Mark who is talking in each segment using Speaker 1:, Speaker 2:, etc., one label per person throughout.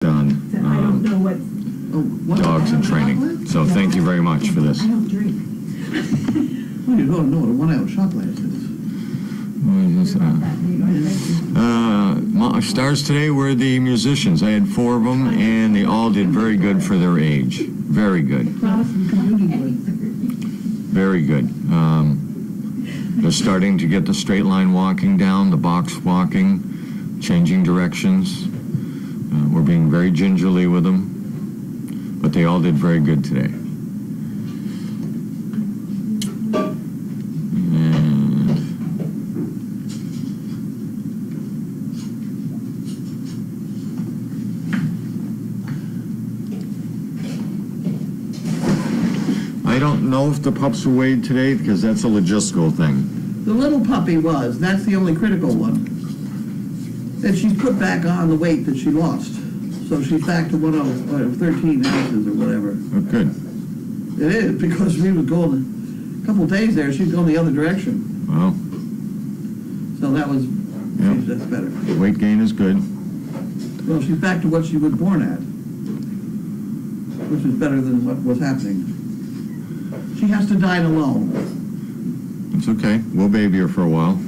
Speaker 1: on
Speaker 2: I don't know what.
Speaker 1: dogs and training. So thank you very much for this.
Speaker 2: I don't drink.
Speaker 3: Well, you don't know what a 1 ounce shot glass is.
Speaker 1: My stars today were the musicians. I had 4 of them, and they all did very good for their age. Very good. Very good. They're starting to get the straight line walking down, the box walking, changing directions. We're being very gingerly with them, but they all did very good today. I don't know if the pups were weighed today because that's a logistical thing.
Speaker 3: The little puppy was. That's the only critical one. And she's put back on the weight that she lost. So she's back to 13 ounces or whatever.
Speaker 1: Oh, good.
Speaker 3: It is, because we was going, a couple of days there, she's going the other direction.
Speaker 1: Well,
Speaker 3: So that was,
Speaker 1: Yep.
Speaker 3: that's better.
Speaker 1: weight gain is good.
Speaker 3: Well, she's back to what she was born at, which is better than what was happening. She has to dine alone.
Speaker 1: It's okay. We'll baby her for a while.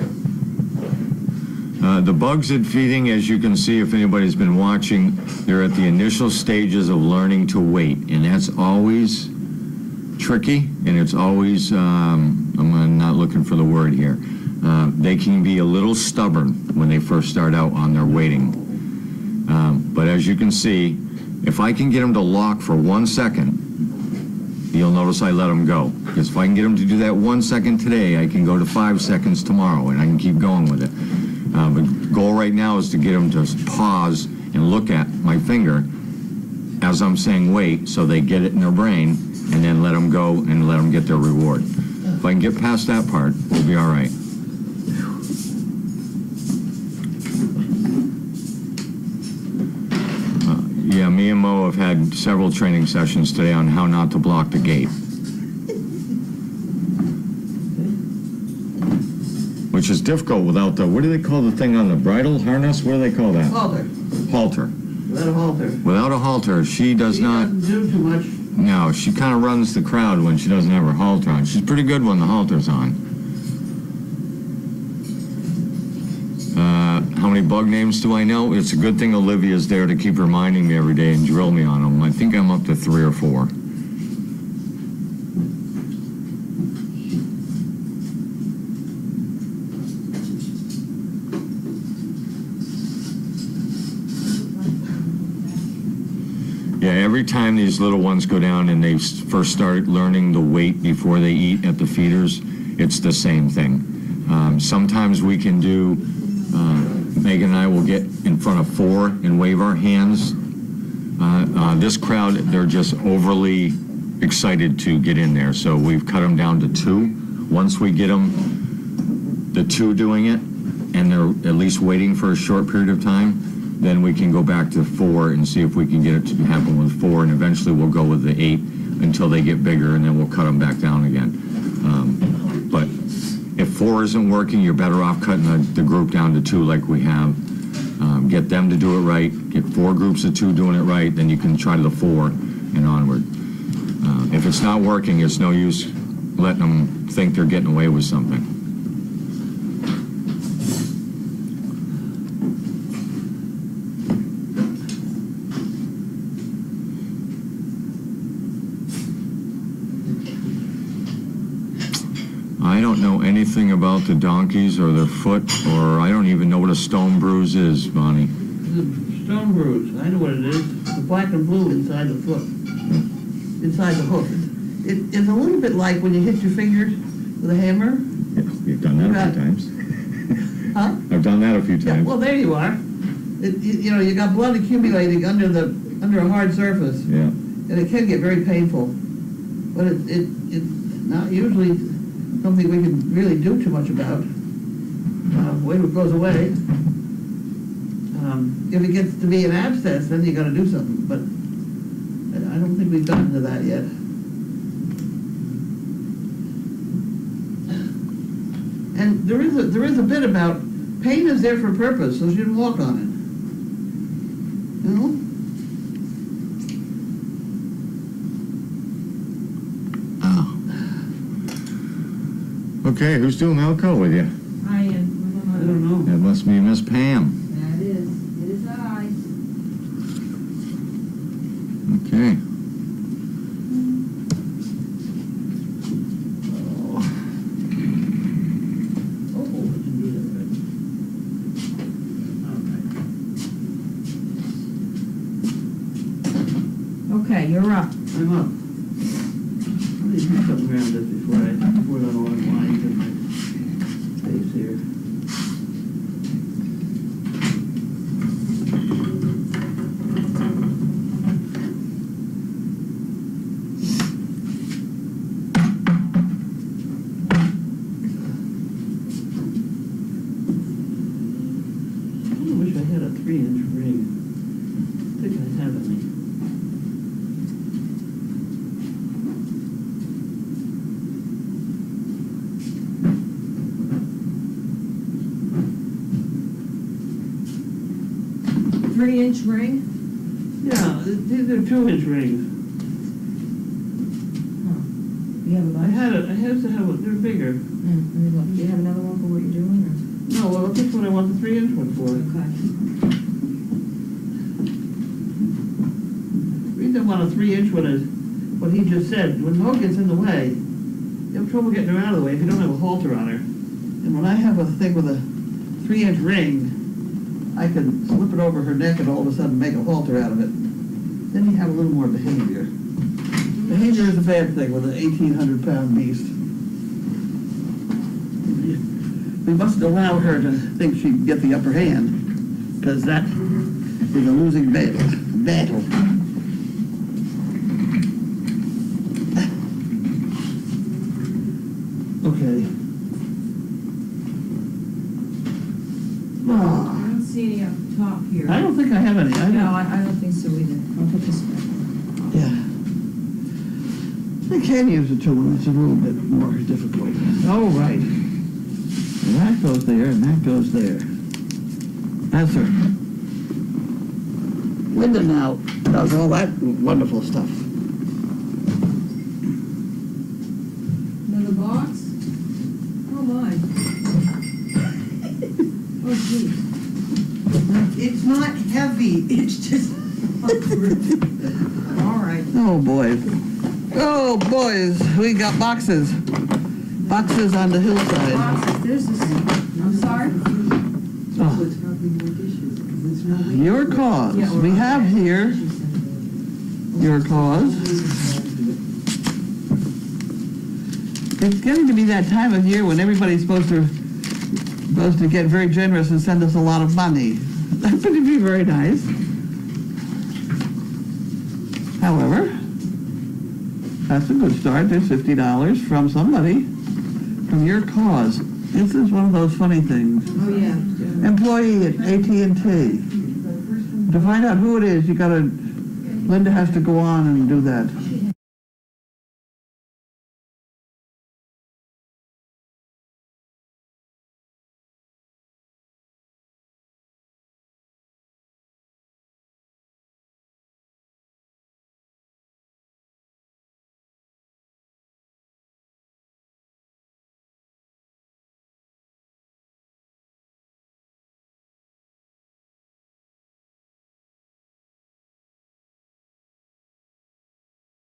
Speaker 1: The bugs at feeding, as you can see, if anybody's been watching, they're at the initial stages of learning to wait, and that's always tricky, and it's always, I'm not looking for the word here, they can be a little stubborn when they first start out on their waiting. But as you can see, if I can get them to lock for 1 second, you'll notice I let them go. Because if I can get them to do that 1 second today, I can go to 5 seconds tomorrow, and I can keep going with it. The goal right now is to get them to pause and look at my finger as I'm saying wait, so they get it in their brain, and then let them go and let them get their reward. If I can get past that part, we'll be all right. Yeah, me and Mo have had several training sessions today on how not to block the gate. Which is difficult without the, what do they call the thing on the bridle harness? What do they call that?
Speaker 3: Halter.
Speaker 1: Halter.
Speaker 3: Without a halter.
Speaker 1: Without a halter, she does not,
Speaker 3: Doesn't do too much.
Speaker 1: no, she kind of runs the crowd when she doesn't have her halter on. She's pretty good when the halter's on. How many bug names do I know? It's a good thing Olivia's there to keep reminding me every day and drill me on them. I think I'm up to 3 or 4. Yeah, every time these little ones go down and they first start learning the weight before they eat at the feeders, it's the same thing. Sometimes we can do, Megan and I will get in front of 4 and wave our hands. This crowd, they're just overly excited to get in there, so we've cut them down to 2. Once we get them, the 2 doing it, and they're at least waiting for a short period of time, then we can go back to 4 and see if we can get it to happen with 4, and eventually we'll go with the 8 until they get bigger, and then we'll cut them back down again. But if 4 isn't working, you're better off cutting the group down to 2 like we have. Get them to do it right, get 4 groups of 2 doing it right, then you can try to the 4 and onward. If it's not working, it's no use letting them think they're getting away with something. I don't know anything about the donkeys or their foot, or I don't even know what a stone bruise is, Bonnie.
Speaker 3: The stone bruise, I know what it is. The black and blue inside the foot, inside the hook. It's a little bit like when you hit your fingers with a hammer.
Speaker 1: Yeah, you've done that a few times.
Speaker 3: Huh?
Speaker 1: I've done that a few
Speaker 3: Yeah,
Speaker 1: times.
Speaker 3: well, there you are. You know, you got blood accumulating under a hard surface,
Speaker 1: Yeah.
Speaker 3: and it can get very painful. But it's not usually something we can really do too much about. When it goes away. If it gets to be an abscess, then you got to do something. But I don't think we've gotten to that yet. And there is a bit about pain is there for a purpose, so you shouldn't walk on it. You know?
Speaker 1: Okay, who's doing Elko with you?
Speaker 2: I am.
Speaker 3: I don't know.
Speaker 1: That must be Miss Pam.
Speaker 2: That is. It is I.
Speaker 1: Okay.
Speaker 2: Okay, you're up.
Speaker 3: I'm up. Let me do something around this before I put on all the lines in my face here. I wish I had a 3-inch ring. I think I have any.
Speaker 2: Three-inch ring?
Speaker 3: Yeah, these are 2-inch rings.
Speaker 2: You have a bunch?
Speaker 3: I have to have, they're bigger.
Speaker 2: Let me look. Do you have another one for what you're doing, or?
Speaker 3: No, well, that's what I want the 3-inch one for.
Speaker 2: Okay.
Speaker 3: The reason I want a 3-inch one is what he just said. When the hoe gets in the way, you have trouble getting her out of the way if you don't have a halter on her. And when I have a thing with a 3-inch ring, I can slip it over her neck and all of a sudden make a halter out of it. Then you have a little more behavior. Behavior is a bad thing with an 1,800-pound beast. We mustn't allow her to think she can get the upper hand, because that is a losing battle. Okay.
Speaker 2: I don't see any up top here.
Speaker 3: I don't think I have any.
Speaker 2: No, I don't think so either. I'll put this back.
Speaker 3: Yeah. I can use a tool, and it's a little bit more difficult. Oh, right. And that goes there, and that goes there. That's her. Linda now does all that wonderful stuff.
Speaker 2: Another box? Oh, my. Oh, geez.
Speaker 4: It's not heavy, it's just
Speaker 2: All right.
Speaker 3: Oh, boys. Oh, boys, we got boxes. Boxes on the hillside.
Speaker 2: Boxes, this is, I'm sorry?
Speaker 3: Oh, your cause.
Speaker 2: Yeah,
Speaker 3: We have here your cause. It's getting to be that time of year when everybody's supposed to get very generous and send us a lot of money. That would be very nice. However, that's a good start. There's $50 from somebody, from your cause. This is one of those funny things.
Speaker 2: Oh, yeah.
Speaker 3: Employee at AT&T. To find out who it is, Linda has to go on and do that.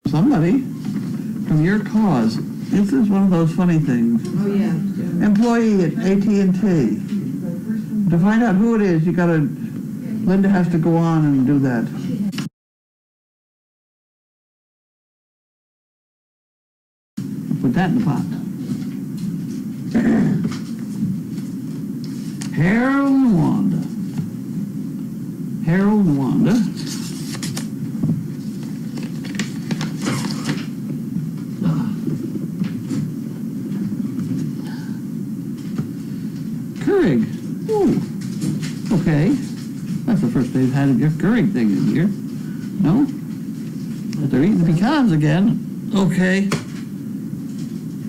Speaker 3: Somebody, from your cause. This is one of those funny things.
Speaker 2: Oh, yeah.
Speaker 3: Employee at AT&T. To find out who it is, Linda has to go on and do that. Put that in the pot. Harold and Wanda. Harold and Wanda. Keurig. Ooh. Okay. That's the first they've had a Keurig thing in here. No? But they're eating the pecans again. Okay.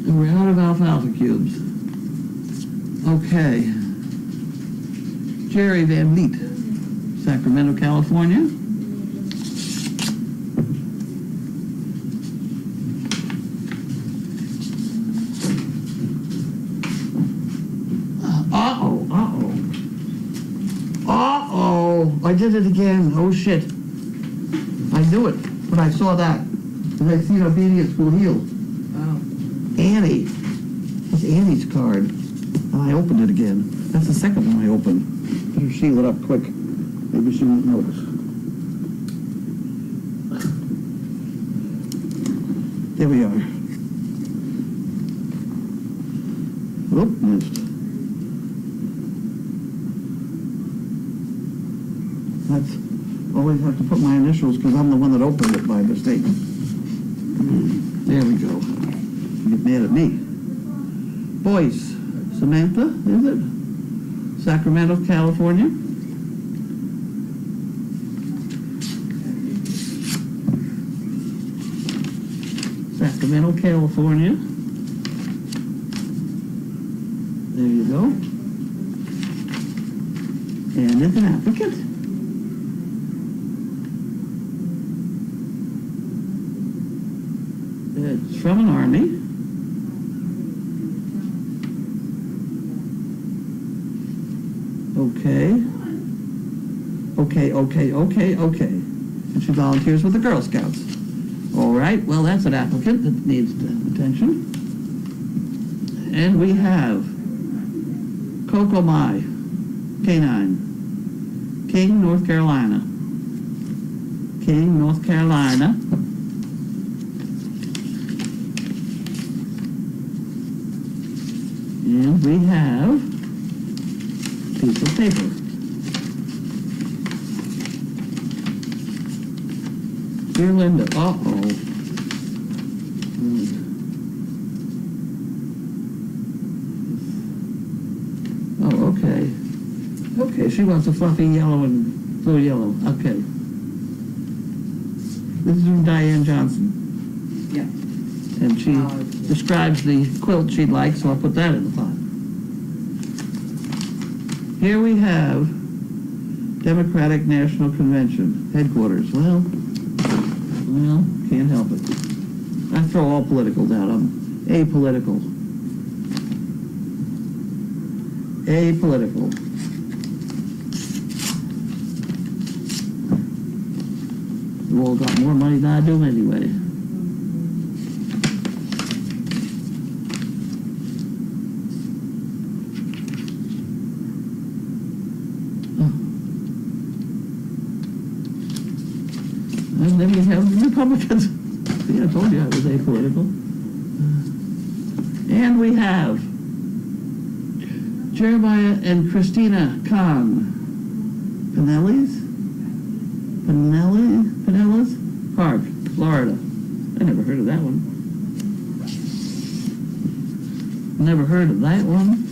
Speaker 3: And we're out of alfalfa cubes. Okay. Jerry Van Leet, Sacramento, California. I did it again. Oh, shit. I knew it when I saw that. And I seen obedience will heal.
Speaker 2: Oh.
Speaker 3: Annie. It's Annie's card. And I opened it again. That's the second one I opened. Better seal it up quick. Maybe she won't notice. There we are. Oop, missed. That's, always have to put my initials because I'm the one that opened it by mistake. There we go. You get mad at me. Boyce, Samantha, is it? Sacramento, California. Sacramento, California. There you go. And it's an applicant. It's from an army. Okay. And she volunteers with the Girl Scouts. All right, well, that's an applicant that needs attention. And we have Coco Mai, K9, King, North Carolina. King, North Carolina. And we have a piece of paper. Dear Linda, uh-oh. Oh, okay. Okay, she wants a fluffy yellow and blue yellow. Okay. This is from Diane Johnson.
Speaker 2: Yeah.
Speaker 3: And she describes the quilt she'd like, so I'll put that in the pot. Here we have Democratic National Convention, headquarters. Well, can't help it. I throw all politicals out. I'm apolitical. Apolitical. You all got more money than I do anyway. And then we have Republicans. See, I told you I was apolitical. And we have Jeremiah and Christina Kahn. Pinellas Park, Florida. I never heard of that one. Never heard of that one.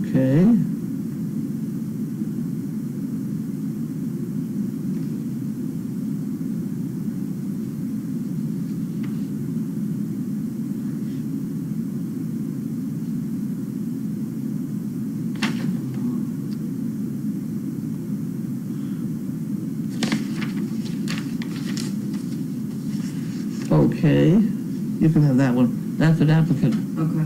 Speaker 3: Okay. Okay, you can have that one. That's an applicant.
Speaker 2: Okay.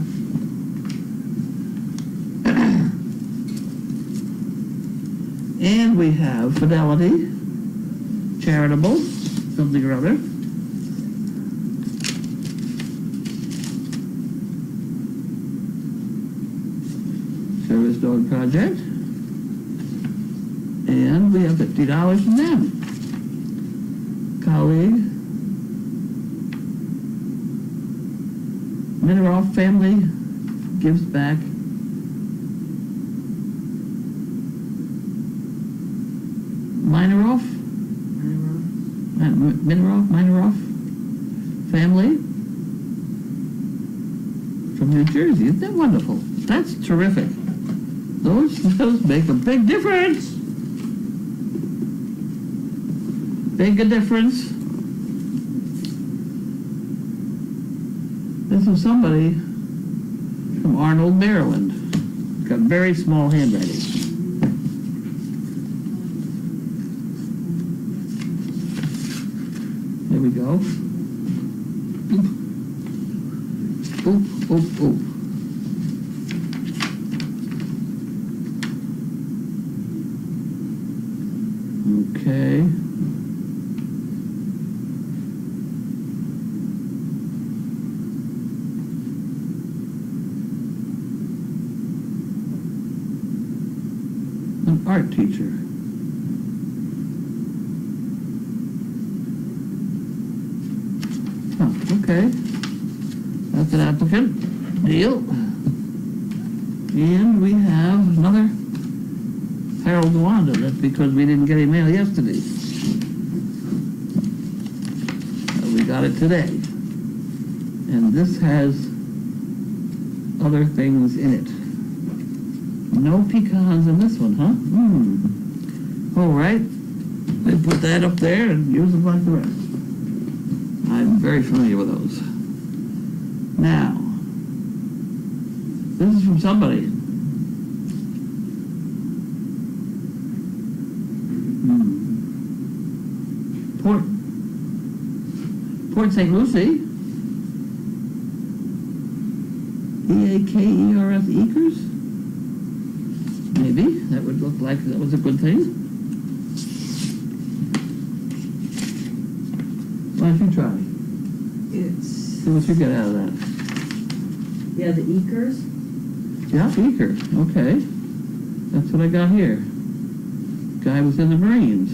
Speaker 3: And we have Fidelity, Charitable, something or other. Service Dog Project. And we have $50 from them. Colleague. Mineroff family gives back. Mineroff family from New Jersey. Isn't that wonderful? That's terrific. Those make a big difference. Big a difference. This is somebody from Arnold, Maryland. Got very small handwriting. There we go. oop, oop, oop. Okay. An art teacher. Oh, okay. That's an applicant. Deal. And we have another Harold Wanda. That's because we didn't get a mail yesterday. We got it today. And this has other things in it. No pecans in this one, huh? All right. They put that up there and use them like the rest. I'm very familiar with those. Now, this is from somebody. Port St. Lucie. E-A-K-E-R-S, Ekers? Maybe. That would look like that was a good thing. Why don't you try?
Speaker 4: It's,
Speaker 3: See what you get out of that.
Speaker 4: yeah, the Ekers.
Speaker 3: Yeah, Eker. Okay. That's what I got here. Guy was in the Marines.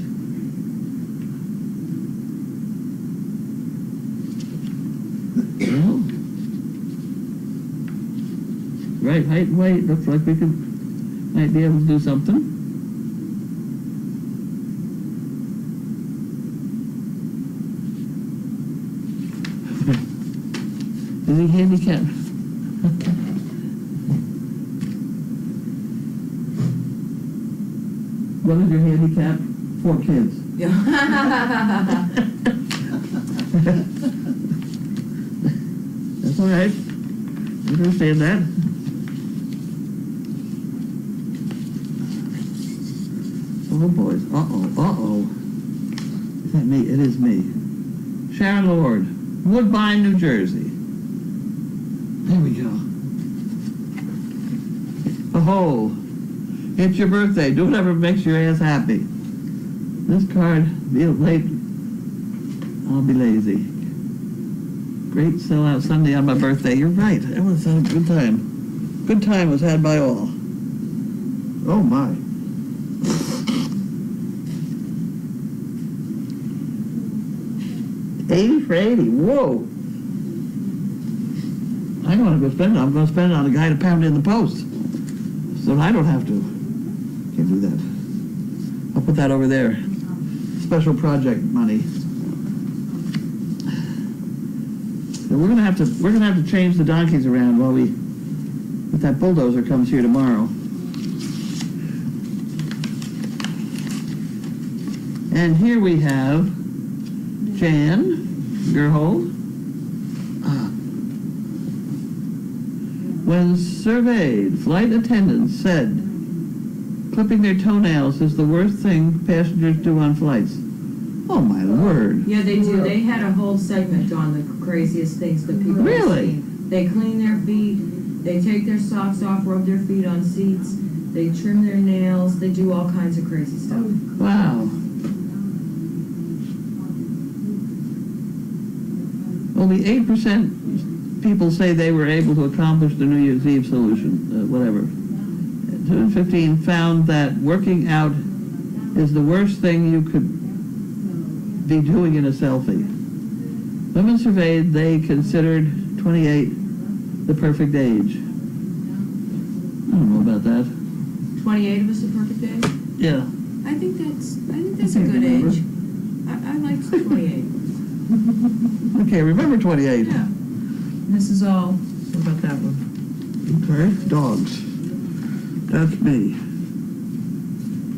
Speaker 3: Well, right height and weight. Looks like we might be able to do something. Is he handicapped? What is your handicap? 4 kids.
Speaker 2: Yeah.
Speaker 3: That's all right. I understand that. Oh, boys. Uh-oh, uh-oh. Is that me? It is me. Sharon Lord, Woodbine, New Jersey. There we go. Oh, it's your birthday. Do whatever makes your ass happy. This card, be late, I'll be lazy. Great sellout Sunday on my birthday. You're right. It was a good time. Good time was had by all. Oh, my. $80 for $80. Whoa. I don't want to go spend it. I'm going to spend it on a guy to pound it in the post. So I don't have to. Can't do that. I'll put that over there. Special project money. So we're gonna have to change the donkeys around while if that bulldozer comes here tomorrow. And here we have Jan Gerhold. When surveyed, flight attendants said clipping their toenails is the worst thing passengers do on flights. Oh my word.
Speaker 2: Yeah, they do. They had a whole segment on the craziest things that people have
Speaker 3: Really?
Speaker 2: seen. They clean their feet, they take their socks off, rub their feet on seats, they trim their nails, they do all kinds of crazy stuff.
Speaker 3: Wow. Only 8% people say they were able to accomplish the New Year's Eve solution, whatever. 215 found that working out is the worst thing you could be doing in a selfie. Women surveyed, they considered 28 the perfect age. I don't know about that.
Speaker 2: 28 of us the perfect age?
Speaker 3: Yeah.
Speaker 2: I think that's a good age. I like 28.
Speaker 3: Okay, remember 28.
Speaker 2: Yeah. This is all. What about that one?
Speaker 3: Okay, dogs. That's me.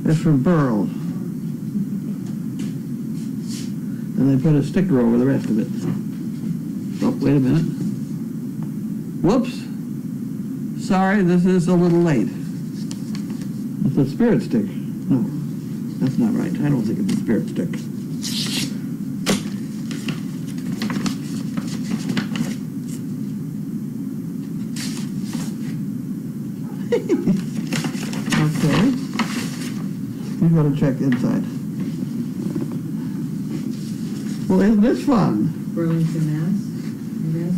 Speaker 3: That's from Burl. And they put a sticker over the rest of it. Oh, wait a minute. Whoops. Sorry, this is a little late. It's a spirit stick. No, that's not right. I don't think it's a spirit stick. Okay. We gotta check inside. Well, isn't this fun?
Speaker 2: Burlington, Mass, I guess.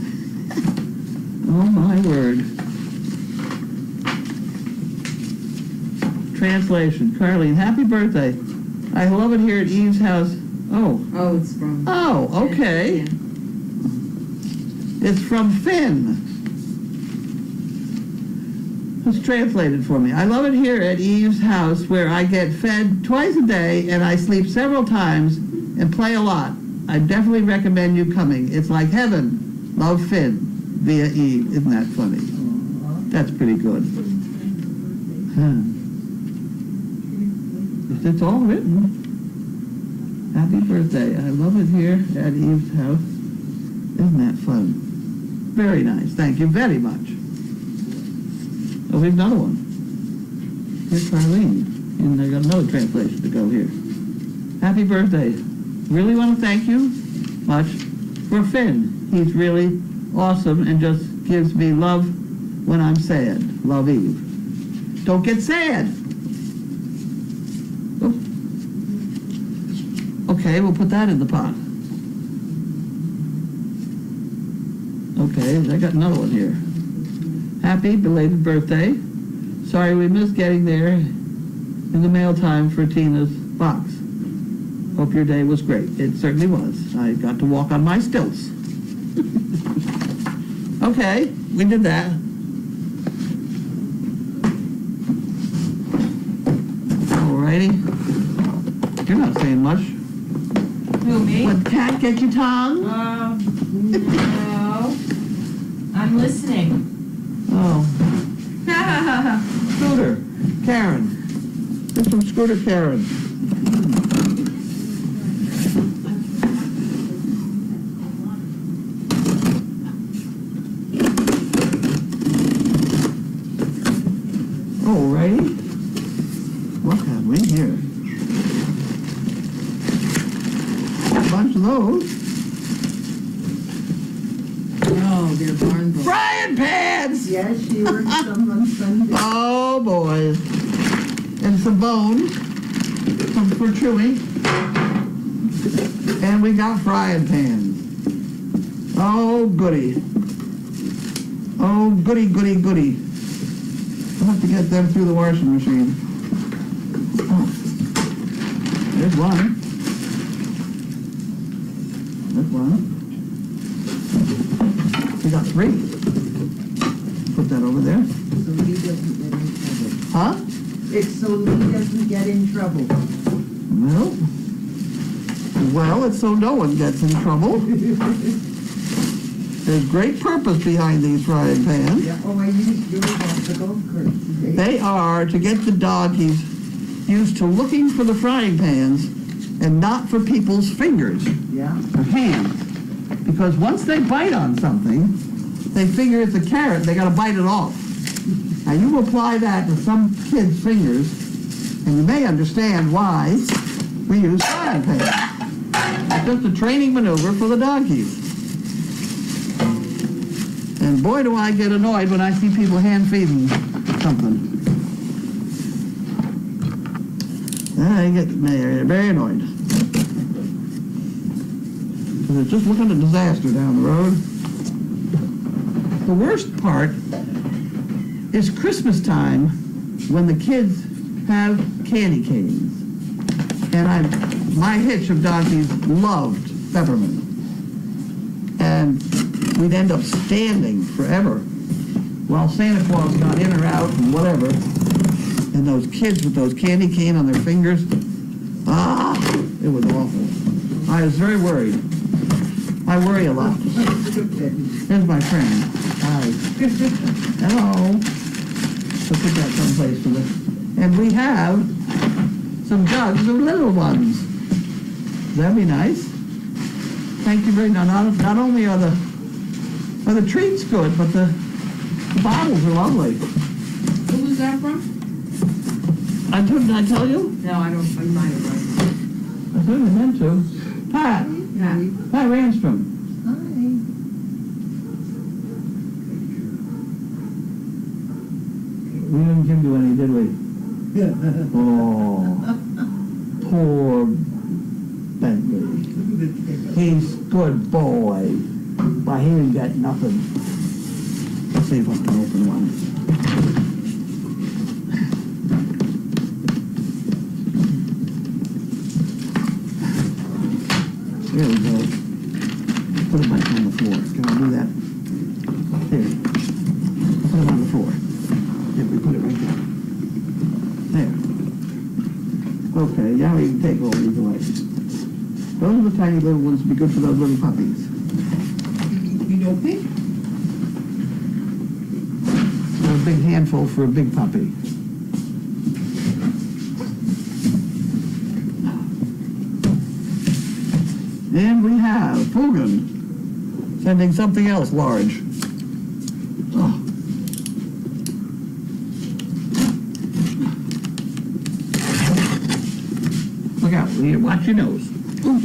Speaker 3: Oh, my word. Translation. Carlene, happy birthday. I love it here at Eve's house. Oh.
Speaker 2: Oh, it's from.
Speaker 3: Oh, okay.
Speaker 2: Yeah.
Speaker 3: It's from Finn. It's translated for me. I love it here at Eve's house where I get fed twice a day and I sleep several times and play a lot. I definitely recommend you coming. It's like heaven. Love, Finn. Via Eve. Isn't that funny? That's pretty good. Huh. It's all written. Happy birthday. I love it here at Eve's house. Isn't that fun? Very nice. Thank you very much. Oh, we have another one. Here's Carlene. And I got another translation to go here. Happy birthday. Really want to thank you much for Finn. He's really awesome and just gives me love when I'm sad. Love, Eve. Don't get sad. Oh. Okay, we'll put that in the pot. Okay, I got another one here. Happy belated birthday. Sorry we missed getting there in the mail time for Tina's box. Hope your day was great. It certainly was. I got to walk on my stilts. Okay, we did that. Alrighty. You're not saying much.
Speaker 2: Who, me?
Speaker 3: What, cat get your tongue?
Speaker 2: No. I'm listening.
Speaker 3: Oh. Scooter. Karen. This from Scooter Karen. Alrighty. What have we here? A bunch of those.
Speaker 2: Oh, they're barn burners.
Speaker 3: Frying pans!
Speaker 4: Yes, she works some on Sunday.
Speaker 3: Oh, boy. And some bone. Some for chewing. And we got frying pans. Oh, goody. Oh, goody, goody, goody. I'll have to get them through the washing machine. Oh. There's one. There's one. We got three. Put that over there.
Speaker 4: So he doesn't get in trouble.
Speaker 3: Huh?
Speaker 4: It's so he doesn't get in trouble.
Speaker 3: Well, it's so no one gets in trouble. There's great purpose behind these frying pans.
Speaker 4: Yeah, oh, I used yours off the golf cart today.
Speaker 3: They are to get the doggies used to looking for the frying pans and not for people's fingers
Speaker 4: Yeah.
Speaker 3: or hands. Because once they bite on something, they figure it's a carrot, they gotta bite it off. Now you apply that to some kids' fingers, and you may understand why we use frying pans. It's just a training maneuver for the doggies. And boy, do I get annoyed when I see people hand feeding something. I get very annoyed. Because it's just looking at a disaster down the road. The worst part is Christmas time when the kids have candy canes. And my hitch of donkeys loved peppermint. And we'd end up standing forever while Santa Claus got in or out and whatever. And those kids with those candy cane on their fingers, it was awful. I was very worried. I worry a lot. There's my friend. Hi. Hello. Let's put that someplace for this. And we have some jugs of little ones. That'd be nice. Thank you very much. Not only are the treats good, but the bottles are lovely.
Speaker 2: Who was that from?
Speaker 3: Did I tell you?
Speaker 2: No, I don't, I might have read.
Speaker 3: I certainly meant to. Pat.
Speaker 2: Yeah.
Speaker 3: Pat Ramstrom.
Speaker 4: Hi.
Speaker 3: We didn't give you any, did we? Oh, poor Bentley. He's good boy, but he didn't get nothing. Let's see if I can open one. There we go. Put it back on the floor. Can I do that? There. Put it on the floor. There, we put it right there. There. Okay, now we can take all these away. Those are the tiny little ones to be good for those little puppies.
Speaker 4: You know, pink?
Speaker 3: They're a big handful for a big puppy. And we have Fugan sending something else large. Oh. Look out, Leah, watch your nose. Ooh.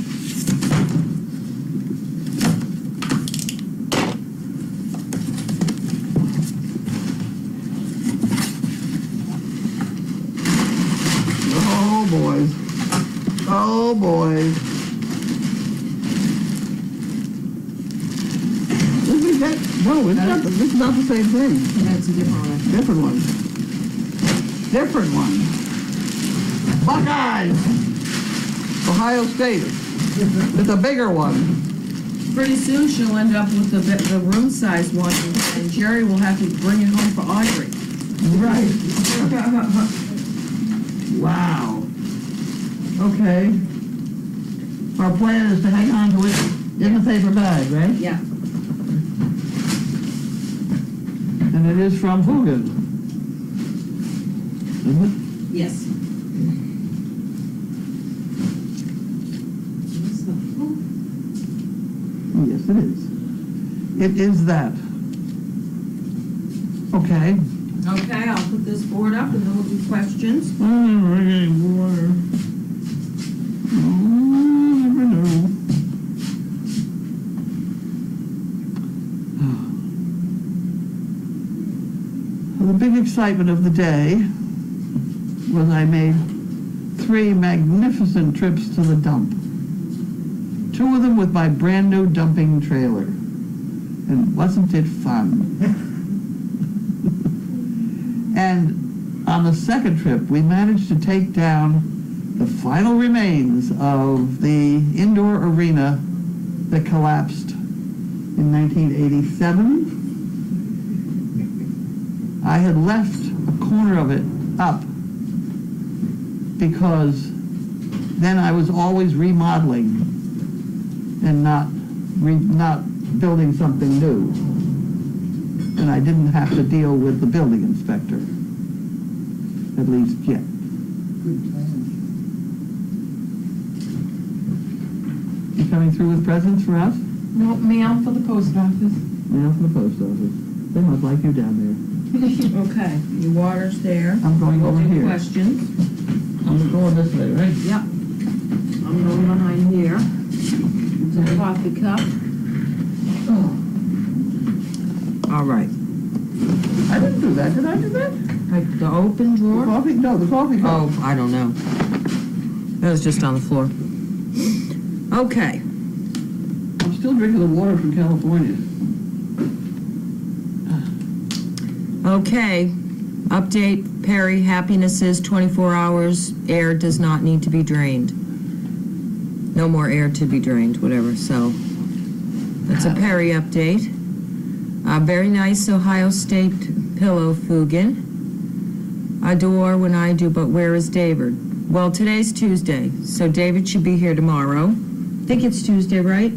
Speaker 3: Oh, boys. Oh, boys. No, it's not, this is not the same thing.
Speaker 4: That's a different one.
Speaker 3: Different one. Different one. Buckeyes! Ohio State. It's a bigger one.
Speaker 2: Pretty soon she'll end up with the room size one, and Jerry will have to bring it home for Audrey.
Speaker 3: Right. Wow. Okay. Our plan is to hang on to it in the paper bag, right?
Speaker 2: Yeah.
Speaker 3: And it is from Fugan. Isn't it?
Speaker 2: Yes.
Speaker 3: Oh, yes, it is. It is that. Okay.
Speaker 2: Okay, I'll put this board up and then we'll do questions.
Speaker 3: Oh, never know. The big excitement of the day was I made 3 magnificent trips to the dump. 2 of them with my brand new dumping trailer. And wasn't it fun? And on the second trip, we managed to take down the final remains of the indoor arena that collapsed in 1987. I had left a corner of it up because then I was always remodeling and not building something new. And I didn't have to deal with the building inspector, at least yet.
Speaker 4: Good plan.
Speaker 3: You coming through with presents for us?
Speaker 2: No, mail for the post office.
Speaker 3: Yeah, from the post office. They must like you down there.
Speaker 2: Okay, your water's there.
Speaker 3: I'm going over
Speaker 2: We'll do
Speaker 3: here.
Speaker 2: questions.
Speaker 3: I'm going this way, right?
Speaker 2: Yep. I'm going behind here. It's a coffee cup.
Speaker 3: Oh,
Speaker 2: All right.
Speaker 3: I didn't do that. Did I do that?
Speaker 2: Like the open
Speaker 3: The
Speaker 2: drawer?
Speaker 3: coffee? No, the coffee cup.
Speaker 2: Oh, I don't know. That was just on the floor. Okay.
Speaker 3: I'm still drinking the water from California.
Speaker 2: Okay. Update, Perry, happiness is 24 hours. Air does not need to be drained. No more air to be drained, whatever. So that's a Perry update. Very nice Ohio State pillow, Fugan. Adore when I do, but where is David? Well, today's Tuesday, so David should be here tomorrow. I think it's Tuesday, right?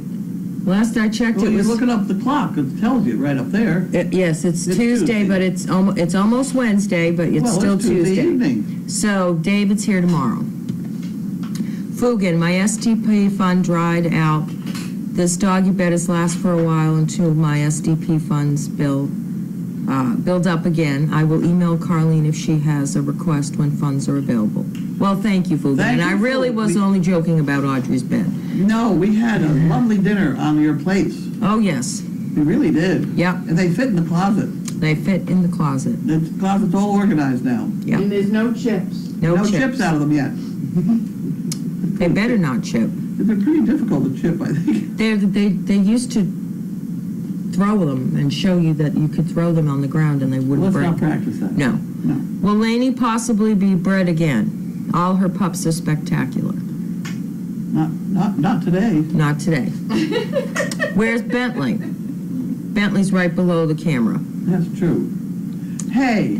Speaker 2: Last I checked,
Speaker 3: Well,
Speaker 2: it
Speaker 3: you're
Speaker 2: was...
Speaker 3: looking up the clock. It tells you right up there.
Speaker 2: Yes, it's
Speaker 3: It's
Speaker 2: Tuesday,
Speaker 3: Tuesday.
Speaker 2: but it's almost Wednesday, but it's
Speaker 3: Well,
Speaker 2: still
Speaker 3: it's Tuesday
Speaker 2: Tuesday.
Speaker 3: evening.
Speaker 2: So David's here tomorrow. Fugan, my STP fund dried out. This doggy bed has lasted for a while until my SDP funds build up again. I will email Carlene if she has a request when funds are available. Well, thank you, Fugan.
Speaker 3: Thank
Speaker 2: And I
Speaker 3: you,
Speaker 2: really
Speaker 3: Fugan.
Speaker 2: was only joking about Audrey's bed.
Speaker 3: No, we had a lovely dinner on your plates.
Speaker 2: Oh, yes.
Speaker 3: We really did.
Speaker 2: Yep.
Speaker 3: And they fit in the closet.
Speaker 2: They fit in the closet.
Speaker 3: The closet's all organized now.
Speaker 2: Yeah.
Speaker 4: And there's no chips.
Speaker 2: No
Speaker 3: chips out of them yet.
Speaker 2: They better not chip.
Speaker 3: They're pretty difficult to chip, I think.
Speaker 2: They used to throw them and show you that you could throw them on the ground and they wouldn't
Speaker 3: Let's
Speaker 2: break.
Speaker 3: not practice that.
Speaker 2: No.
Speaker 3: No.
Speaker 2: Will Lainey possibly be bred again? All her pups are spectacular.
Speaker 3: Not today.
Speaker 2: Not today. Where's Bentley? Bentley's right below the camera.
Speaker 3: That's true. Hey,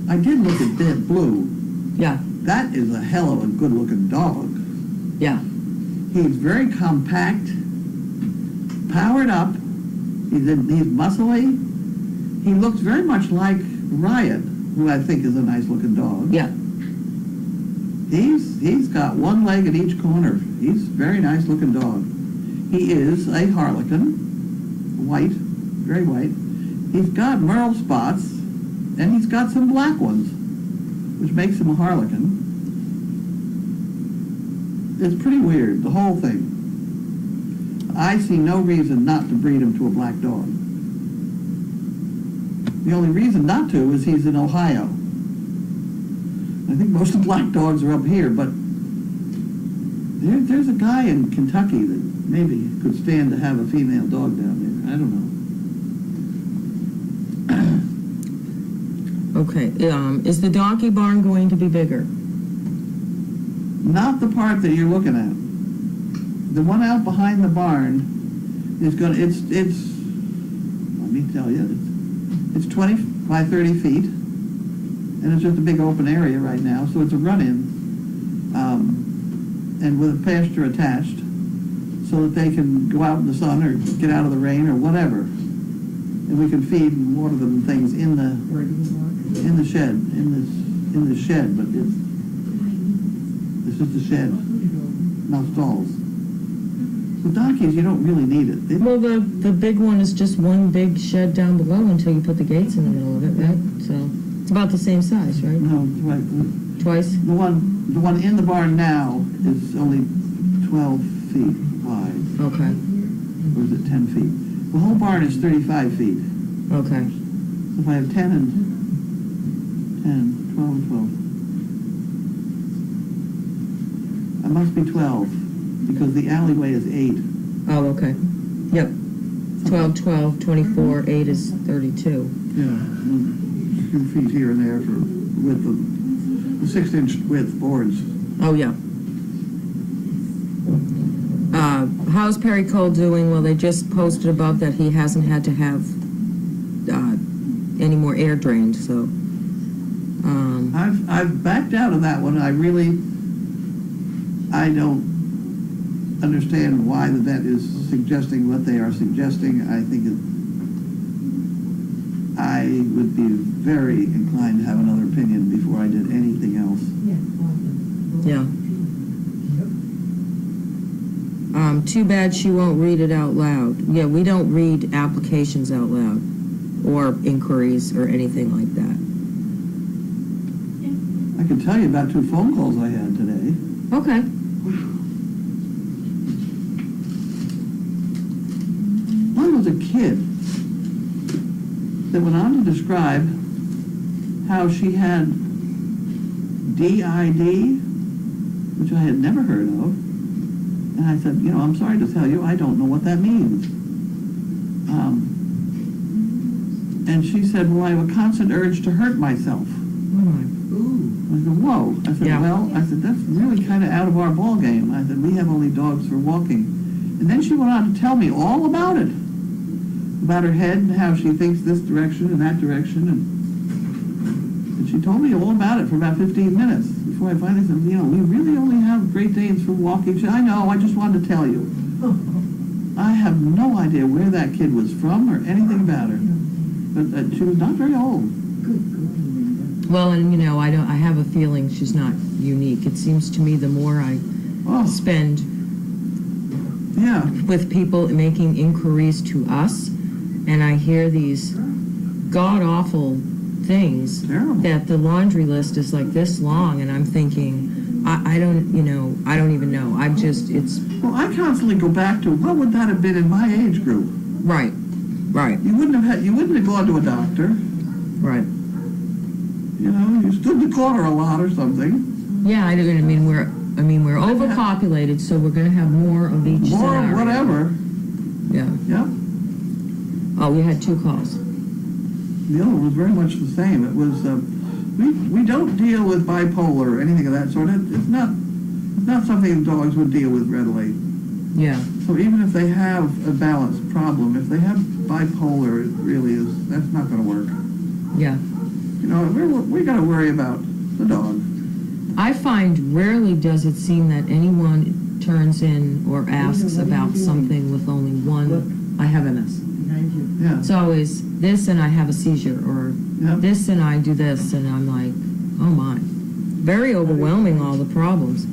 Speaker 3: I did look at Dead Blue.
Speaker 2: Yeah.
Speaker 3: That is a hell of a good-looking dog.
Speaker 2: Yeah.
Speaker 3: He's very compact, powered up. He's muscly. He looks very much like Riot, who I think is a nice-looking dog.
Speaker 2: Yeah.
Speaker 3: He's got one leg at each corner. He's a very nice-looking dog. He is a Harlequin, white, very white. He's got merle spots, and he's got some black ones, which makes him a Harlequin. It's pretty weird, the whole thing. I see no reason not to breed him to a black dog. The only reason not to is he's in Ohio. I think most of the black dogs are up here, but there's a guy in Kentucky that maybe could stand to have a female dog down there. I don't know.
Speaker 2: Okay. Is the donkey barn going to be bigger?
Speaker 3: Not the part that you're looking at. The one out behind the barn is going to, it's let me tell you, it's 20 by 30 feet, and it's just a big open area right now, so it's a run-in, and with a pasture attached, so that they can go out in the sun or get out of the rain or whatever. And we can feed and water them and things in the shed, in the shed, but it's just a shed, not stalls. With donkeys, you don't really need it.
Speaker 2: Well, the big one is just one big shed down below until you put the gates in the middle of it, right? So it's about the same size, right?
Speaker 3: No, right.
Speaker 2: Twice?
Speaker 3: The one in the barn now is only 12 feet wide.
Speaker 2: Okay.
Speaker 3: Or is it 10 feet? The whole barn is 35 feet.
Speaker 2: Okay.
Speaker 3: So if I have 10 and 12 and 12. I must be 12, because the alleyway is 8.
Speaker 2: Oh, okay. Yep. 12, 12, 24, 8 is 32.
Speaker 3: Yeah, a few feet here and there for width of the 6-inch width boards.
Speaker 2: Oh, yeah. How's Perry Cole doing? Well, they just posted above that he hasn't had to have any more air drained, so.
Speaker 3: I've backed out of that one. I don't understand why the vet is suggesting what they are suggesting. I think I would be very inclined to have another opinion before I did anything else.
Speaker 2: Yeah. Too bad she won't read it out loud. Yeah, we don't read applications out loud or inquiries or anything like that.
Speaker 3: I can tell you about 2 phone calls I had today.
Speaker 2: Okay.
Speaker 3: One was a kid that went on to describe how she had DID, which I had never heard of. And I said, I'm sorry to tell you, I don't know what that means. And she said, well, I have a constant urge to hurt myself. I said, whoa. I said,
Speaker 2: Yeah.
Speaker 3: well, that's really kind of out of our ball game. I said, we have only dogs for walking. And then she went on to tell me all about it. About her head and how she thinks this direction and that direction. And she told me all about it for about 15 minutes before I finally said, we really only have Great Danes for walking. She said, I know, I just wanted to tell you. I have no idea where that kid was from or anything about her. But she was not very old.
Speaker 2: Well, and I have a feeling she's not unique. It seems to me the more I spend with people making inquiries to us, and I hear these god-awful things,
Speaker 3: Terrible.
Speaker 2: that the laundry list is like this long, and I'm thinking, I don't even know.
Speaker 3: Well, I constantly go back to what would that have been in my age group.
Speaker 2: Right.
Speaker 3: You wouldn't have gone to a doctor.
Speaker 2: Right.
Speaker 3: You know, you stood the corner a lot or something.
Speaker 2: Yeah, I mean, we're overpopulated, so we're gonna have more of each
Speaker 3: More
Speaker 2: scenario.
Speaker 3: of whatever.
Speaker 2: Yeah.
Speaker 3: Yep.
Speaker 2: Oh, we had 2 calls.
Speaker 3: The other was very much the same. It was, we don't deal with bipolar or anything of that sort. It's not something dogs would deal with readily.
Speaker 2: Yeah.
Speaker 3: So even if they have a balance problem, if they have bipolar, it really is, that's not going to work.
Speaker 2: Yeah.
Speaker 3: You know, we got to worry about the dog.
Speaker 2: I find rarely does it seem that anyone turns in or asks about something with only one, I have MS.
Speaker 3: Yeah.
Speaker 2: It's always this and I have a seizure, or
Speaker 3: Yep.
Speaker 2: this and I do this, and I'm like, oh my. Very overwhelming, all the problems.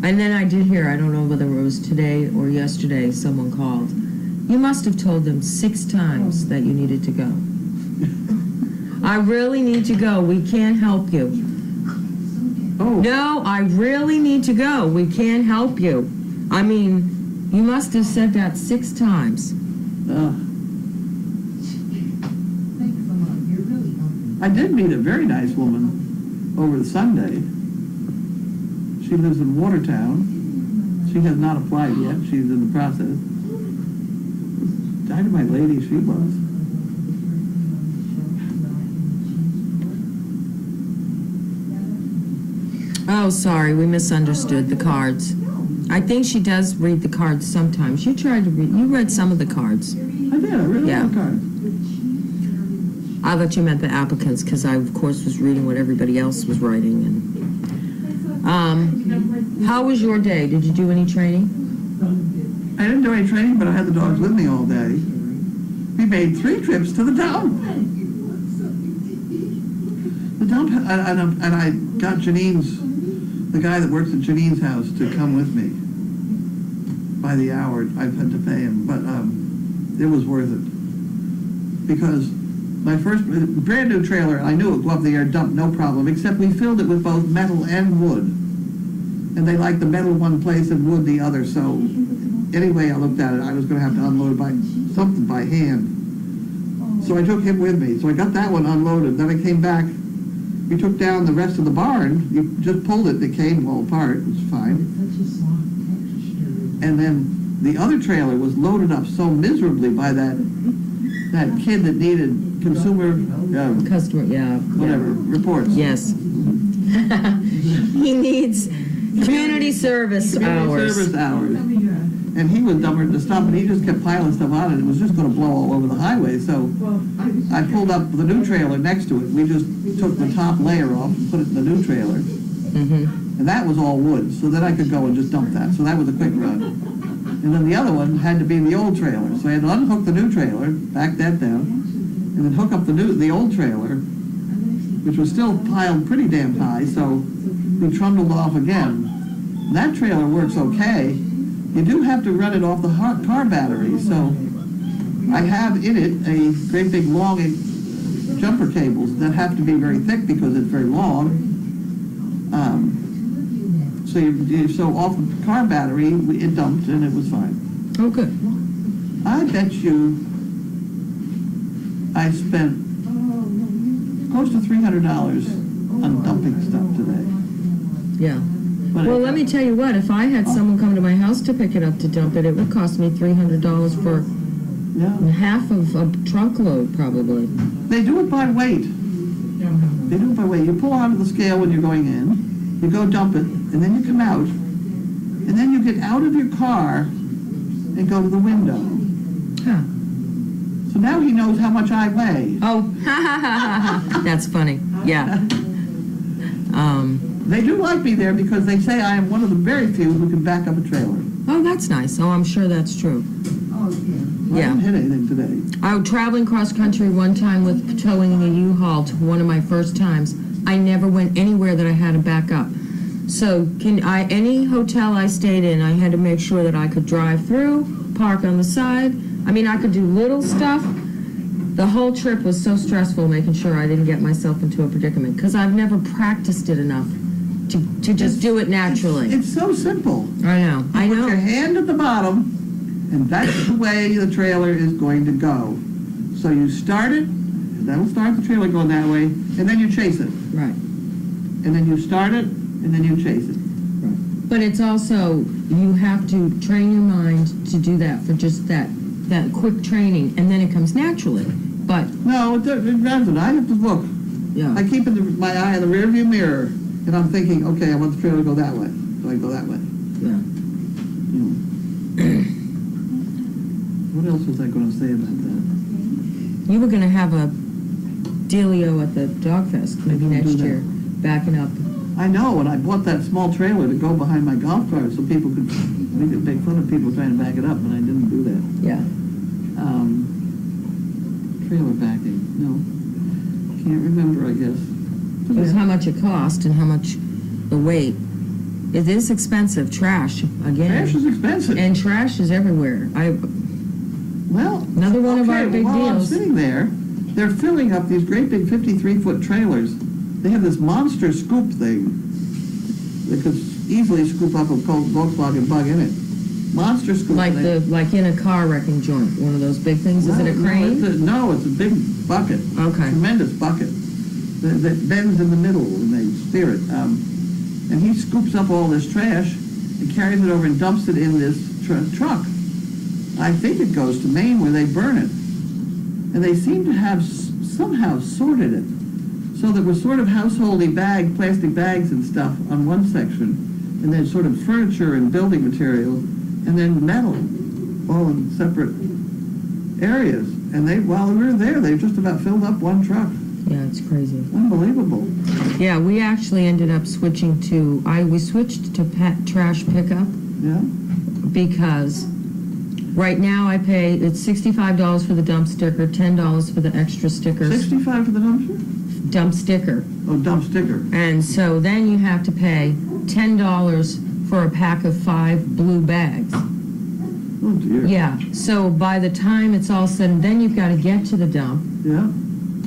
Speaker 2: And then I did hear, I don't know whether it was today or yesterday, someone called. You must have told them 6 times that you needed to go. I really need to go. We can't help you.
Speaker 3: Oh,
Speaker 2: No, I really need to go. We can't help you. I mean, you must have said that 6 times.
Speaker 3: I did meet a very nice woman over the Sunday. She lives in Watertown. She has not applied yet. She's in the process. Dynamite lady she was.
Speaker 2: Oh, sorry, we misunderstood the cards. I think she does read the cards sometimes. You tried to read, you read some of the cards.
Speaker 3: I did. I read
Speaker 2: Yeah.
Speaker 3: all the cards.
Speaker 2: I thought you meant the applicants, because I, of course, was reading what everybody else was writing. And how was your day? Did you do any training?
Speaker 3: I didn't do any training, but I had the dogs with me all day. We made 3 trips to the dump. The dump, and I got the guy that works at Janine's house to come with me by the hour. I've had to pay him, but it was worth it. Because my first brand new trailer, I knew it would go up the air dump, no problem, except we filled it with both metal and wood. And they liked the metal one place and wood the other, so anyway I looked at it, I was going to have to unload something by hand. So I took him with me. So I got that one unloaded. Then I came back. We took down the rest of the barn. You just pulled it. It came all apart. It was fine. And then the other trailer was loaded up so miserably by that kid that needed consumer
Speaker 2: Customer, yeah.
Speaker 3: whatever reports.
Speaker 2: Yes. He needs community service hours.
Speaker 3: Service hours. And he was dumber to stop, and he just kept piling stuff on it. It was just going to blow all over the highway. So I pulled up the new trailer next to it. We just took the top layer off and put it in the new trailer.
Speaker 2: Mm-hmm.
Speaker 3: And that was all wood, so then I could go and just dump that. So that was a quick run. And then the other one had to be the old trailer. So I had to unhook the new trailer, back that down, and then hook up the old trailer, which was still piled pretty damn high, so we trundled off again. That trailer works okay. You do have to run it off the car battery, so I have in it a great big long jumper cables that have to be very thick because it's very long. So off the car battery, it dumped and it was fine.
Speaker 2: Oh, good.
Speaker 3: I bet you I spent close to $300 on dumping stuff today.
Speaker 2: Yeah.
Speaker 3: But
Speaker 2: Well, let me tell you what, if I had someone come to my house to pick it up to dump it, it would cost me $300 for
Speaker 3: Yeah.
Speaker 2: half of a truckload, probably.
Speaker 3: They do it by weight. They do it by weight. You pull onto the scale when you're going in, you go dump it, and then you come out, and then you get out of your car and go to the window.
Speaker 2: Huh.
Speaker 3: So now he knows how much I weigh.
Speaker 2: Oh, that's funny. Yeah.
Speaker 3: They do like me there because they say I am one of the very few who can back up a trailer.
Speaker 2: Oh, that's nice. Oh, I'm sure that's true.
Speaker 3: I
Speaker 2: Yeah.
Speaker 3: didn't hit anything today.
Speaker 2: I was traveling cross country one time with towing a U-Haul, one of my first times. I never went anywhere that I had to back up. So any hotel I stayed in, I had to make sure that I could drive through, park on the side. I mean, I could do little stuff. The whole trip was so stressful making sure I didn't get myself into a predicament because I've never practiced it enough to just do it naturally.
Speaker 3: It's so simple.
Speaker 2: I know.
Speaker 3: Put your hand at the bottom, And that's the way the trailer is going to go. So you start it, and that'll start the trailer going that way, and then you chase it.
Speaker 2: Right.
Speaker 3: And then you start it, and then you chase it.
Speaker 2: But it's also, you have to train your mind to do that for just that quick training, and then it comes naturally. But,
Speaker 3: No, it doesn't. I have to look.
Speaker 2: yeah.
Speaker 3: I keep my eye in the rearview mirror, and I'm thinking, okay, I want the trailer to go that way, so I go that way.
Speaker 2: Yeah.
Speaker 3: What else was I going to say about that?
Speaker 2: You were gonna have a dealio at the Dog Fest, maybe
Speaker 3: Don't do
Speaker 2: next
Speaker 3: that.
Speaker 2: year, backing up.
Speaker 3: I know, and I bought that small trailer to go behind my golf cart so people could, we could make fun of people trying to back it up, but I didn't do that.
Speaker 2: Yeah.
Speaker 3: Trailer backing, no. Can't remember, I guess.
Speaker 2: It was how much it cost and how much the weight. It is expensive, trash, again.
Speaker 3: Trash is expensive.
Speaker 2: And trash is everywhere.
Speaker 3: Well,
Speaker 2: Another one of
Speaker 3: okay,
Speaker 2: our big
Speaker 3: while I'm
Speaker 2: deals.
Speaker 3: sitting there, they're filling up these great big 53-foot trailers. They have this monster scoop thing that could easily scoop up a Volkswagen Bug in it. Monster scoop.
Speaker 2: Like
Speaker 3: thing.
Speaker 2: like in a car wrecking joint, one of those big things. Is it a crane?
Speaker 3: No, it's a big bucket.
Speaker 2: Okay.
Speaker 3: Tremendous bucket that bends in the middle when they steer it. And he scoops up all this trash and carries it over and dumps it in this truck. I think it goes to Maine where they burn it. And they seem to have somehow sorted it so there was sort of householdy plastic bags and stuff on one section, and then sort of furniture and building material, and then metal, all in separate areas. And while we were there, they just about filled up one truck.
Speaker 2: Yeah, it's crazy.
Speaker 3: Unbelievable.
Speaker 2: Yeah, we actually ended up switching to, we switched to trash pickup
Speaker 3: Yeah.
Speaker 2: because right now I pay, it's $65 for the dump sticker, $10 for the extra stickers.
Speaker 3: 65 for the dumpster?
Speaker 2: Dump sticker.
Speaker 3: Oh, dump sticker.
Speaker 2: And so then you have to pay $10 for a pack of 5 blue bags.
Speaker 3: Oh, dear.
Speaker 2: Yeah, so by the time it's all said and then you've got to get to the dump.
Speaker 3: Yeah.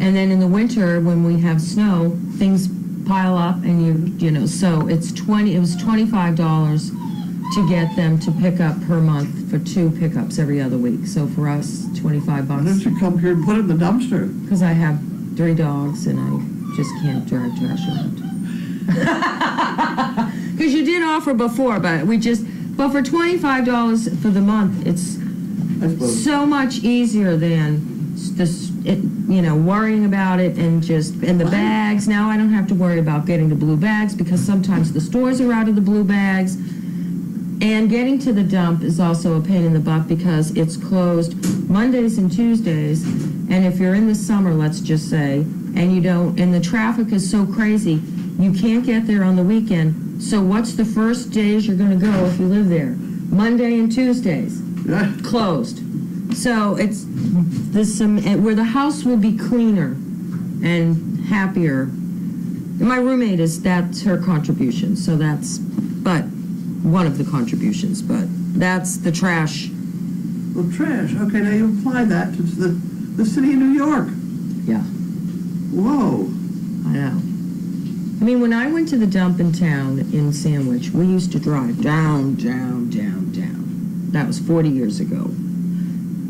Speaker 2: And then in the winter, when we have snow, things pile up and so it was $25 to get them to pick up per month for 2 pickups every other week. So for us,
Speaker 3: Why
Speaker 2: $25.
Speaker 3: don't you come here and put it in the dumpster?
Speaker 2: Because I have 3 dogs and I just can't drive trash around. Because you did offer before, but for $25 for the month, it's
Speaker 3: I suppose.
Speaker 2: so much easier than worrying about it and the bags. Now I don't have to worry about getting the blue bags because sometimes the stores are out of the blue bags. And getting to the dump is also a pain in the butt because it's closed Mondays and Tuesdays. And if you're in the summer, let's just say, and the traffic is so crazy, you can't get there on the weekend. So what's the first days you're going to go if you live there? Monday and Tuesdays.
Speaker 3: Yeah.
Speaker 2: Closed. So it's where the house will be cleaner and happier. My roommate that's her contribution. So but one of the contributions, but that's the trash.
Speaker 3: Well, trash. Okay, now you apply that to the city of New York.
Speaker 2: Yeah,
Speaker 3: Whoa.
Speaker 2: I know. I mean, when I went to the dump in town in Sandwich, we used to drive down. That was 40 years ago.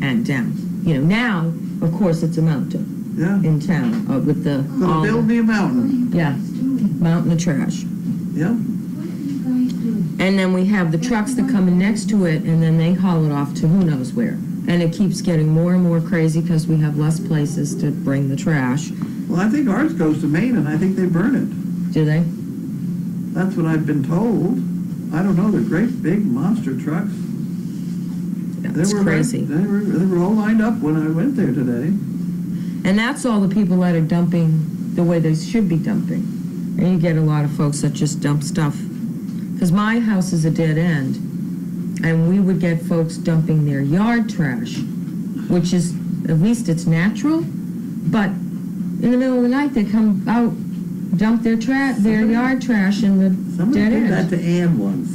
Speaker 2: And down. Now, of course, it's a mountain
Speaker 3: Yeah.
Speaker 2: in town with the...
Speaker 3: Gonna build me a mountain.
Speaker 2: Yeah, mountain of trash.
Speaker 3: Yeah.
Speaker 2: And then we have the trucks that come in next to it, and then they haul it off to who knows where. And it keeps getting more and more crazy because we have less places to bring the trash.
Speaker 3: Well, I think ours goes to Maine, and I think they burn it.
Speaker 2: Do they?
Speaker 3: That's what I've been told. I don't know. They're great, big monster trucks.
Speaker 2: Yeah, it's crazy.
Speaker 3: They were all lined up when I went there today.
Speaker 2: And that's all the people that are dumping the way they should be dumping. And you get a lot of folks that just dump stuff. Because my house is a dead end, and we would get folks dumping their yard trash, which is, at least it's natural, but in the middle of the night, they come out, dump their yard trash in the
Speaker 3: Somebody
Speaker 2: dead
Speaker 3: did
Speaker 2: end.
Speaker 3: that to Ann once.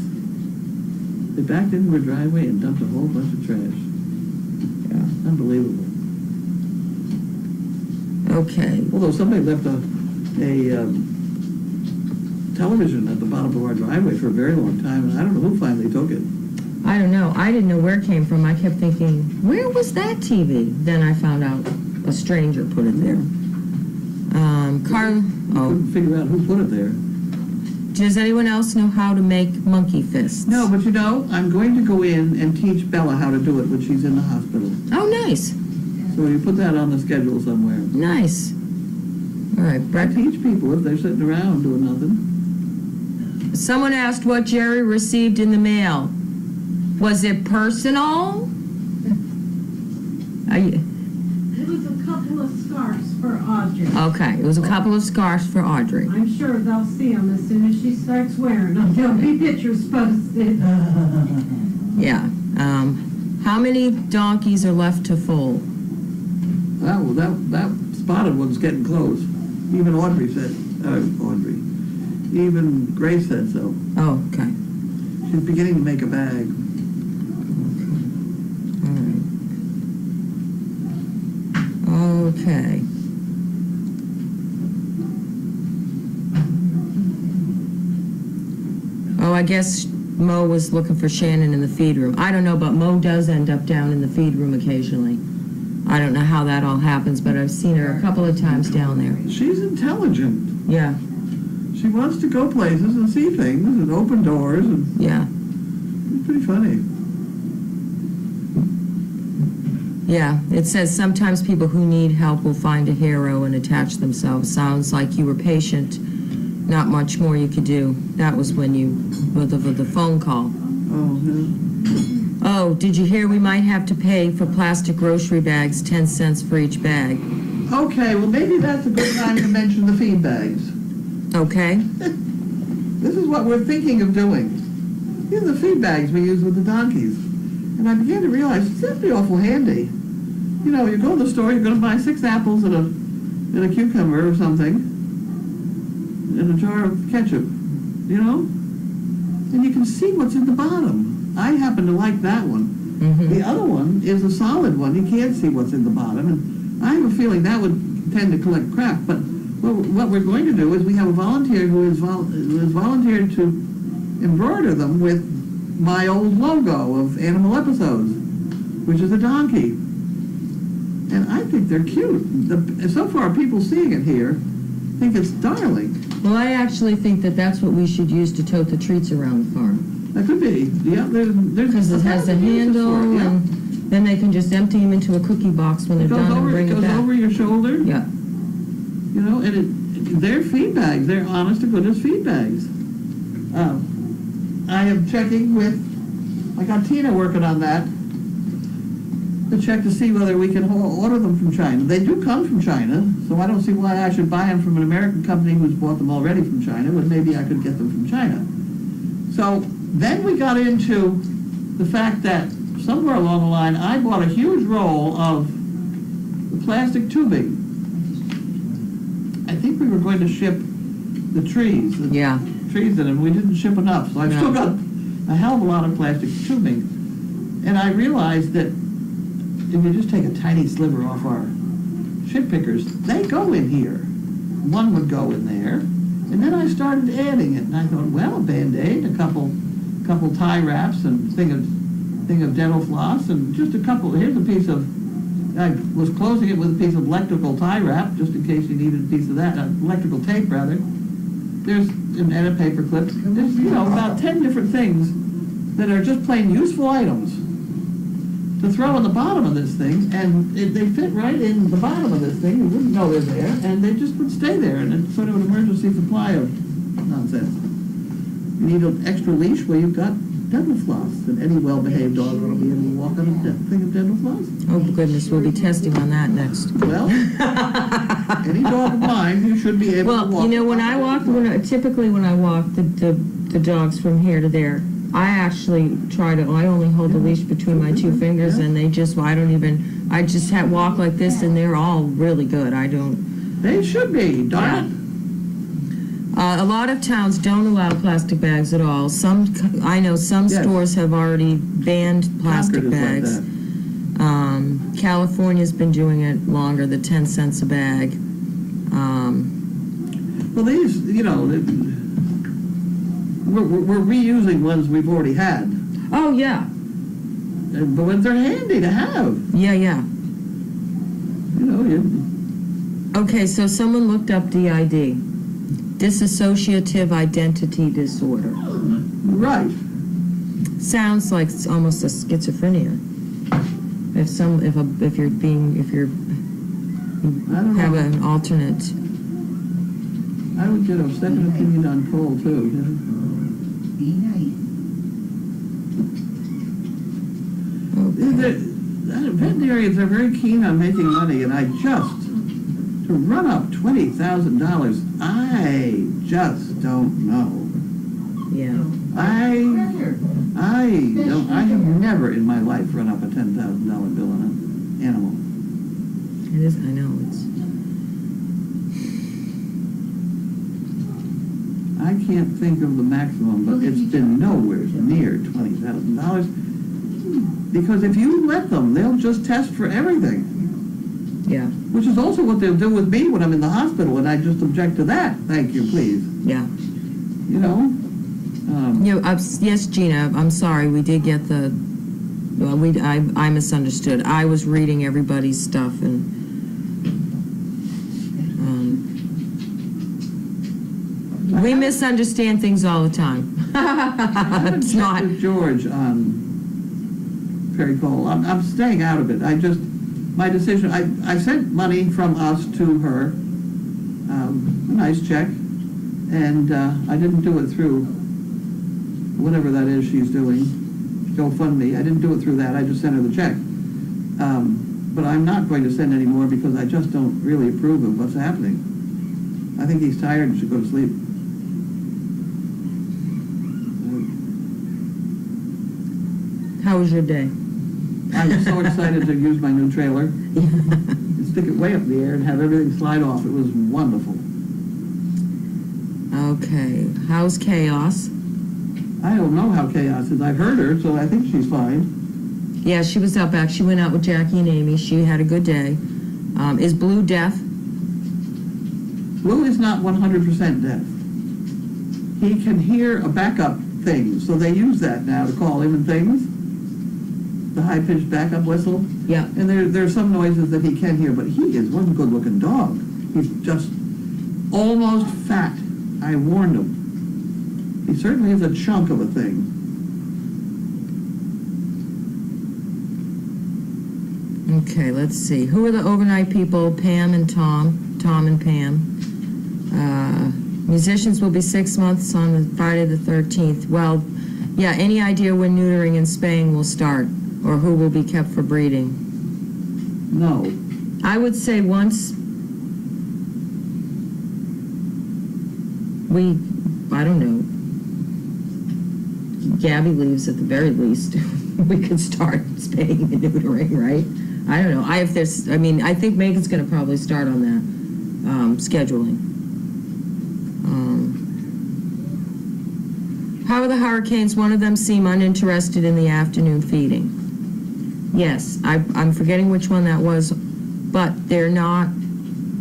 Speaker 3: They backed into her driveway and dumped a whole bunch of trash.
Speaker 2: Yeah.
Speaker 3: Unbelievable.
Speaker 2: Okay.
Speaker 3: Although somebody left a television at the bottom of our driveway for a very long time, and I don't know who finally took it.
Speaker 2: I don't know. I didn't know where it came from. I kept thinking, where was that TV? Then I found out a stranger put it there.
Speaker 3: Couldn't figure out who put it there.
Speaker 2: Does anyone else know how to make monkey fists?
Speaker 3: No, but you know, I'm going to go in and teach Bella how to do it when she's in the hospital.
Speaker 2: Oh, nice.
Speaker 3: So you put that on the schedule somewhere.
Speaker 2: Nice. All right,
Speaker 3: I
Speaker 2: Brett.
Speaker 3: teach people if they're sitting around doing nothing.
Speaker 2: Someone asked what Jerry received in the mail. Was it personal?
Speaker 5: It was a couple of scarves for Audrey.
Speaker 2: Okay, it was a couple of scarves for Audrey.
Speaker 5: I'm sure they'll see them as soon as she starts wearing them. There'll be pictures posted.
Speaker 2: Yeah. How many donkeys are left to foal?
Speaker 3: That spotted one's getting close. Even Audrey said, even Grace said so.
Speaker 2: Oh, okay.
Speaker 3: She's beginning to make a bag.
Speaker 2: All right. Okay. Oh, I guess Mo was looking for Shannon in the feed room. I don't know, but Mo does end up down in the feed room occasionally. I don't know how that all happens, but I've seen her a couple of times down there.
Speaker 3: She's intelligent.
Speaker 2: Yeah,
Speaker 3: She wants to go places and see things and open doors, and
Speaker 2: yeah,
Speaker 3: it's pretty funny.
Speaker 2: yeah. It says sometimes people who need help will find a hero and attach themselves. Sounds like you were patient. Not much more you could do. That was when you, with the phone call.
Speaker 3: Oh, yeah.
Speaker 2: Oh, did you hear we might have to pay for plastic grocery bags, 10 cents for each bag?
Speaker 3: Okay, well, maybe that's a good time to mention the feed bags.
Speaker 2: Okay.
Speaker 3: This is what we're thinking of doing. These are the feed bags we use with the donkeys. And I began to realize it's actually awful handy. You know, you go to the store, you're going to buy 6 apples and a cucumber or something, and a jar of ketchup, you know? And you can see what's in the bottom. I happen to like that one.
Speaker 2: Mm-hmm.
Speaker 3: The other one is a solid one. You can't see what's in the bottom. And I have a feeling that would tend to collect crap. But what we're going to do is we have a volunteer who has volunteered to embroider them with my old logo of Animal Episodes, which is a donkey. And I think they're cute. So far, people seeing it here think it's darling.
Speaker 2: Well, I actually think that that's what we should use to tote the treats around the farm.
Speaker 3: That could be. Yeah, there's
Speaker 2: Because it has a handle, and then they can just empty them into a cookie box when they're done and bring it
Speaker 3: goes
Speaker 2: back.
Speaker 3: over your shoulder.
Speaker 2: Yeah.
Speaker 3: You know, and they're feed bags. They're honest to goodness feed bags. I am checking with, I got Tina working on that, to check to see whether we can order them from China. They do come from China, so I don't see why I should buy them from an American company who's bought them already from China, but maybe I could get them from China. So then we got into the fact that somewhere along the line, I bought a huge roll of the plastic tubing. I think we were going to ship the trees in them. We didn't ship enough, so I've still got a hell of a lot of plastic tubing. And I realized that if you just take a tiny sliver off our ship pickers, they go in here. One would go in there. And then I started adding it, and I thought, well, a Band-Aid, a couple tie wraps, and thing of dental floss, and just a couple. Here's a piece of. I was closing it with a piece of electrical tie wrap, just in case you needed a piece of that, electrical tape rather. There's and a paper clip. There's about 10 different things that are just plain useful items to throw in the bottom of this thing, and they fit right in the bottom of this thing. You wouldn't know they're there, and they just would stay there, and it's sort of an emergency supply of nonsense. You need an extra leash where you've got dental floss, and any well-behaved dog will be able to walk on a thing of dental floss.
Speaker 2: Oh, goodness, we'll be testing on that next.
Speaker 3: Well, any dog of mine, you should be able to walk.
Speaker 2: Well, when I walk, typically when I walk the dogs from here to there, I actually I only hold the leash between my 2 fingers, and they just, I just walk like this, and they're all really good.
Speaker 3: They should be, darn it.
Speaker 2: A lot of towns don't allow plastic bags at all. I know some stores have already banned plastic bags.
Speaker 3: Like
Speaker 2: California's been doing it longer, the 10 cents a bag.
Speaker 3: Well, these, we're reusing ones we've already had.
Speaker 2: Oh, yeah.
Speaker 3: But they're handy to have.
Speaker 2: Yeah, yeah.
Speaker 3: You know,
Speaker 2: Okay, so someone looked up DID. Dissociative identity disorder.
Speaker 3: right.
Speaker 2: Sounds like it's almost a schizophrenia. If you're
Speaker 3: I don't
Speaker 2: have
Speaker 3: know.
Speaker 2: an alternate.
Speaker 3: I would get a second opinion on Cole, too.
Speaker 4: Be nice.
Speaker 2: Okay.
Speaker 3: The veterinarians are very keen on making money, and to run up $20,000, I just don't know.
Speaker 2: Yeah.
Speaker 3: I have never in my life run up a $10,000 bill on an animal.
Speaker 2: It is. I know it's.
Speaker 3: I can't think of the maximum, but it's been nowhere near $20,000. Because if you let them, they'll just test for everything.
Speaker 2: Yeah.
Speaker 3: Which is also what they'll do with me when I'm in the hospital, and I just object to that. Thank you, please.
Speaker 2: Yeah.
Speaker 3: You know?
Speaker 2: Yes, Gina. I'm sorry. We did get the. Well, I misunderstood. I was reading everybody's stuff and. We misunderstand things all the time. It's not.
Speaker 3: With George on Perry Cole. I'm staying out of it. My decision, I sent money from us to her, a nice check, and I didn't do it through whatever that is she's doing, GoFundMe. I didn't do it through that. I just sent her the check. But I'm not going to send any more because I just don't really approve of what's happening. I think he's tired and should go to sleep.
Speaker 2: How was your day?
Speaker 3: I was so excited to use my new trailer and stick it way up in the air and have everything slide off. It was wonderful.
Speaker 2: Okay. How's Chaos?
Speaker 3: I don't know how Chaos is. I've heard her, so I think she's fine.
Speaker 2: Yeah, she was out back. She went out with Jackie and Amy. She had a good day. Is Blue deaf?
Speaker 3: Blue is not 100% deaf. He can hear a backup thing, so they use that now to call him and things. The high-pitched backup whistle.
Speaker 2: Yeah.
Speaker 3: And there are some noises that he can hear, but he is one good-looking dog. He's just almost fat. I warned him. He certainly is a chunk of a thing.
Speaker 2: Okay, let's see. Who are the overnight people? Pam and Tom. Tom and Pam. Musicians will be 6 months on Friday the 13th. Well, yeah, any idea when neutering and spaying will start? Or who will be kept for breeding?
Speaker 3: No.
Speaker 2: I would say once I don't know, Gabby leaves at the very least, we could start spaying and neutering, right? I don't know. I think Megan's going to probably start on that, scheduling. How are the hurricanes? One of them seem uninterested in the afternoon feeding. Yes, I'm forgetting which one that was, but they're not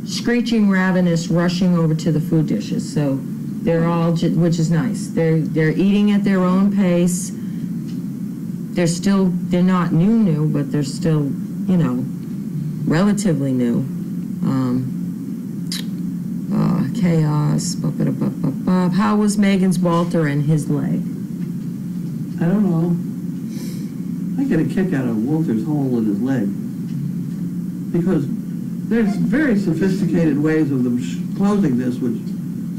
Speaker 2: screeching ravenous, rushing over to the food dishes. So they're all, which is nice. They're eating at their own pace. They're not new, but they're still, relatively new. Chaos. How was Megan's Walter and his leg?
Speaker 3: I don't know. I get a kick out of Walter's hole in his leg. Because there's very sophisticated ways of them closing this with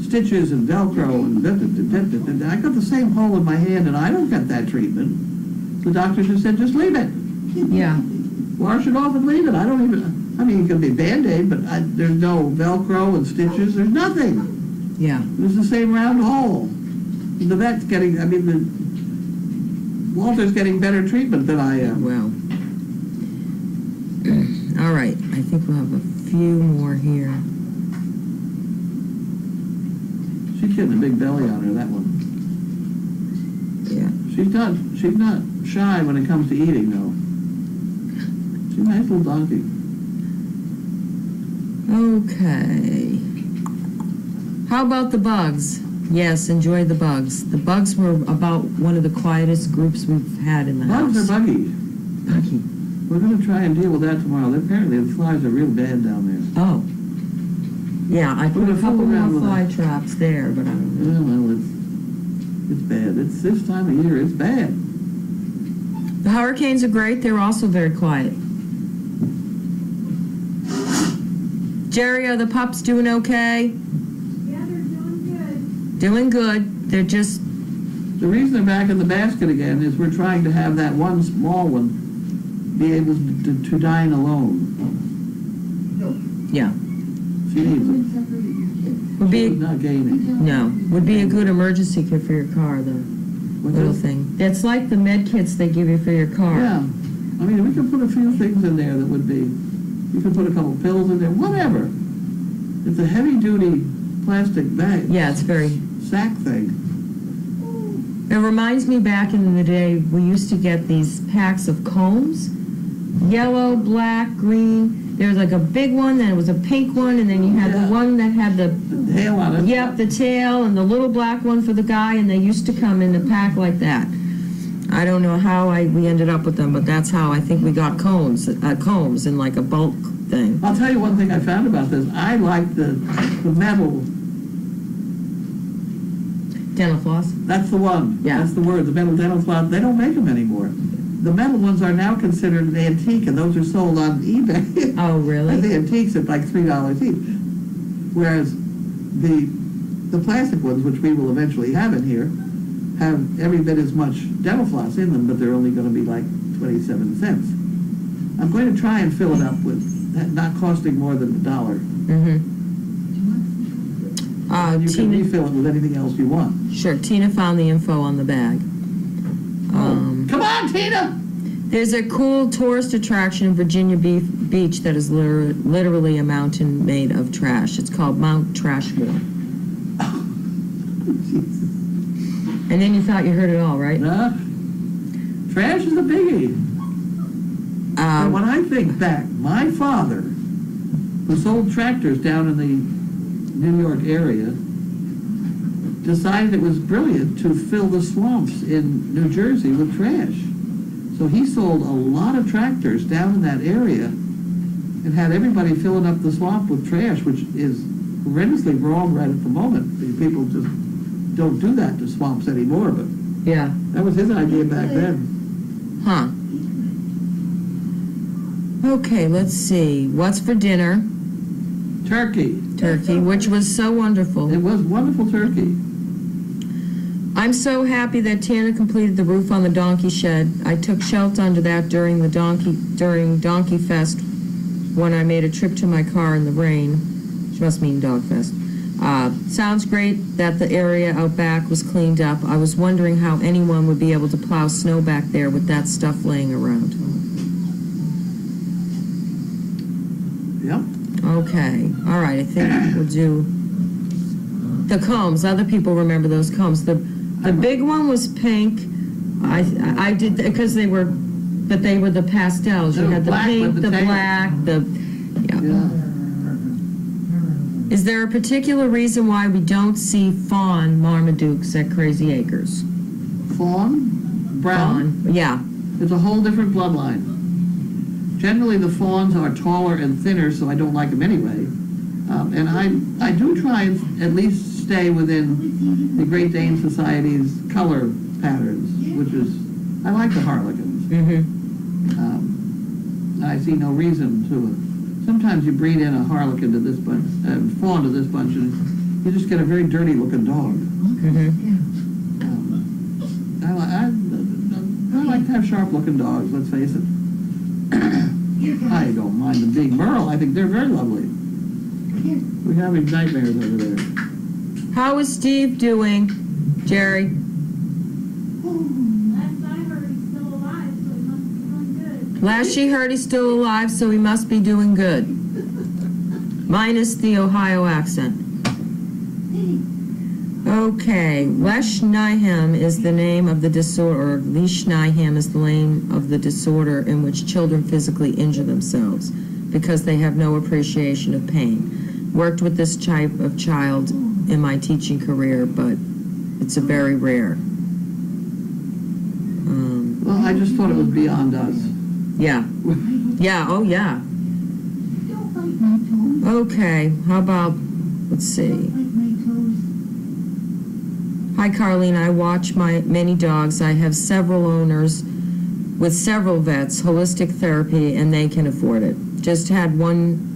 Speaker 3: stitches and Velcro and I got the same hole in my hand and I don't get that treatment. The doctor just said, just leave it.
Speaker 2: Yeah.
Speaker 3: Wash it off and leave it. It could be Band-Aid, but there's no Velcro and stitches. There's nothing.
Speaker 2: Yeah.
Speaker 3: It's the same round hole. The vet's Walter's getting better treatment than I am.
Speaker 2: Well. All right. I think we'll have a few more here.
Speaker 3: She's getting a big belly on her, that one.
Speaker 2: Yeah.
Speaker 3: She's not shy when it comes to eating, though. She's a nice little donkey.
Speaker 2: Okay. How about the bugs? Yes, enjoy the bugs. The bugs were about one of the quietest groups we've had in the
Speaker 3: Bugs
Speaker 2: house.
Speaker 3: are buggy.
Speaker 2: Buggy.
Speaker 3: We're gonna try and deal with that tomorrow. Apparently the flies are real bad down there.
Speaker 2: Oh. Yeah, I put
Speaker 3: We're
Speaker 2: a
Speaker 3: gonna fool
Speaker 2: couple
Speaker 3: around
Speaker 2: more
Speaker 3: with
Speaker 2: fly
Speaker 3: it.
Speaker 2: traps there, but I don't know.
Speaker 3: Well, it's bad. It's this time of year, it's bad.
Speaker 2: The hurricanes are great. They're also very quiet. Jerry, are the pups doing okay?
Speaker 5: Yeah, they're doing good.
Speaker 2: Doing good. They're just,
Speaker 3: The reason they're back in the basket again is we're trying to have that one small one be able to dine alone.
Speaker 2: yeah.
Speaker 3: She needs it.
Speaker 2: Would
Speaker 3: She's
Speaker 2: be,
Speaker 3: not gaining.
Speaker 2: no, would be a good emergency kit for your car, the
Speaker 3: What's
Speaker 2: little
Speaker 3: this?
Speaker 2: thing. It's like the med kits they give you for your car.
Speaker 3: Yeah. I mean, we could put a few things in there that would be, you could put a couple pills in there, whatever. It's a heavy-duty plastic bag.
Speaker 2: Yeah, it's very,
Speaker 3: Sack thing.
Speaker 2: it reminds me back in the day, we used to get these packs of combs, yellow, black, green. There was like a big one, then it was a pink one, and then you had
Speaker 3: Yeah.
Speaker 2: the one that had the,
Speaker 3: The tail on it.
Speaker 2: yep, the tail, and the little black one for the guy, and they used to come in a pack like that. I don't know how we ended up with them, but that's how I think we got combs in like a bulk thing.
Speaker 3: I'll tell you one thing I found about this. I like the metal.
Speaker 2: Dental floss?
Speaker 3: That's the one.
Speaker 2: Yeah.
Speaker 3: That's the word. The metal dental floss. They don't make them anymore. The metal ones are now considered an antique, and those are sold on eBay.
Speaker 2: Oh, really?
Speaker 3: The antiques at like $3 each. Whereas the plastic ones, which we will eventually have in here, have every bit as much dental floss in them, but they're only going to be like 27 cents. I'm going to try and fill it up with that not costing more than $1.
Speaker 2: Mm-hmm.
Speaker 3: You can
Speaker 2: Tina,
Speaker 3: refill it with anything else you want.
Speaker 2: sure, Tina found the info on the bag.
Speaker 3: Come on, Tina!
Speaker 2: There's a cool tourist attraction in Virginia Beach that is literally a mountain made of trash. It's called Mount Trashmore.
Speaker 3: Jesus.
Speaker 2: And then you thought you heard it all, right?
Speaker 3: Nah. Trash is a biggie. And when I think back, my father, who sold tractors down in the New York area, decided it was brilliant to fill the swamps in New Jersey with trash. So he sold a lot of tractors down in that area and had everybody filling up the swamp with trash, which is horrendously wrong right at the moment. People just don't do that to swamps anymore, but
Speaker 2: Yeah.
Speaker 3: that was his idea back then.
Speaker 2: Huh. Okay, let's see. What's for dinner?
Speaker 3: Turkey.
Speaker 2: Turkey, which was so wonderful.
Speaker 3: It was wonderful turkey.
Speaker 2: I'm so happy that Tana completed the roof on the donkey shed. I took Shelt under that during Donkey Fest when I made a trip to my car in the rain. She must mean Dog Fest. Sounds great that the area out back was cleaned up. I was wondering how anyone would be able to plow snow back there with that stuff laying around.
Speaker 3: Yep.
Speaker 2: Okay, all right, I think we'll do the combs. Other people remember those combs. The big one was pink. I did, because they were the pastels. You
Speaker 3: They were
Speaker 2: had the
Speaker 3: black
Speaker 2: pink,
Speaker 3: with
Speaker 2: the
Speaker 3: the tail.
Speaker 2: black, yeah.
Speaker 3: Yeah.
Speaker 2: Is there a particular reason why we don't see fawn Marmadukes at Crazy Acres?
Speaker 3: Fawn, brown.
Speaker 2: Fawn, yeah.
Speaker 3: It's a whole different bloodline. Generally, the fawns are taller and thinner, so I don't like them anyway. And I do try and at least stay within the Great Dane Society's color patterns, which is, I like the harlequins.
Speaker 2: Mm-hmm.
Speaker 3: I see no reason to. Sometimes you breed in a harlequin to this bunch, fawn to this bunch, and you just get a very dirty-looking dog.
Speaker 2: Mm-hmm.
Speaker 3: I like to have sharp-looking dogs, let's face it. I don't mind them being Merle. I think they're very lovely. We're having nightmares over there.
Speaker 2: How is Steve doing, Jerry?
Speaker 5: Last I heard, he's still alive, so he must be
Speaker 2: Last she heard he's still alive, so he must be doing
Speaker 5: doing good.
Speaker 2: good. Minus the Ohio accent. Okay, Leishnaiham is the name of the disorder, or Leishnaiham is the name of the disorder in which children physically injure themselves because they have no appreciation of pain. Worked with this type of child in my teaching career, but it's a very rare.
Speaker 3: Well, I just thought it was beyond us.
Speaker 2: Yeah. Yeah, oh yeah.
Speaker 5: Don't bite my toes.
Speaker 2: Okay, how about, let's see.
Speaker 5: Don't bite my toes.
Speaker 2: Hi, Carlene. I watch many dogs. I have several owners with several vets, holistic therapy, and they can afford it. Just had one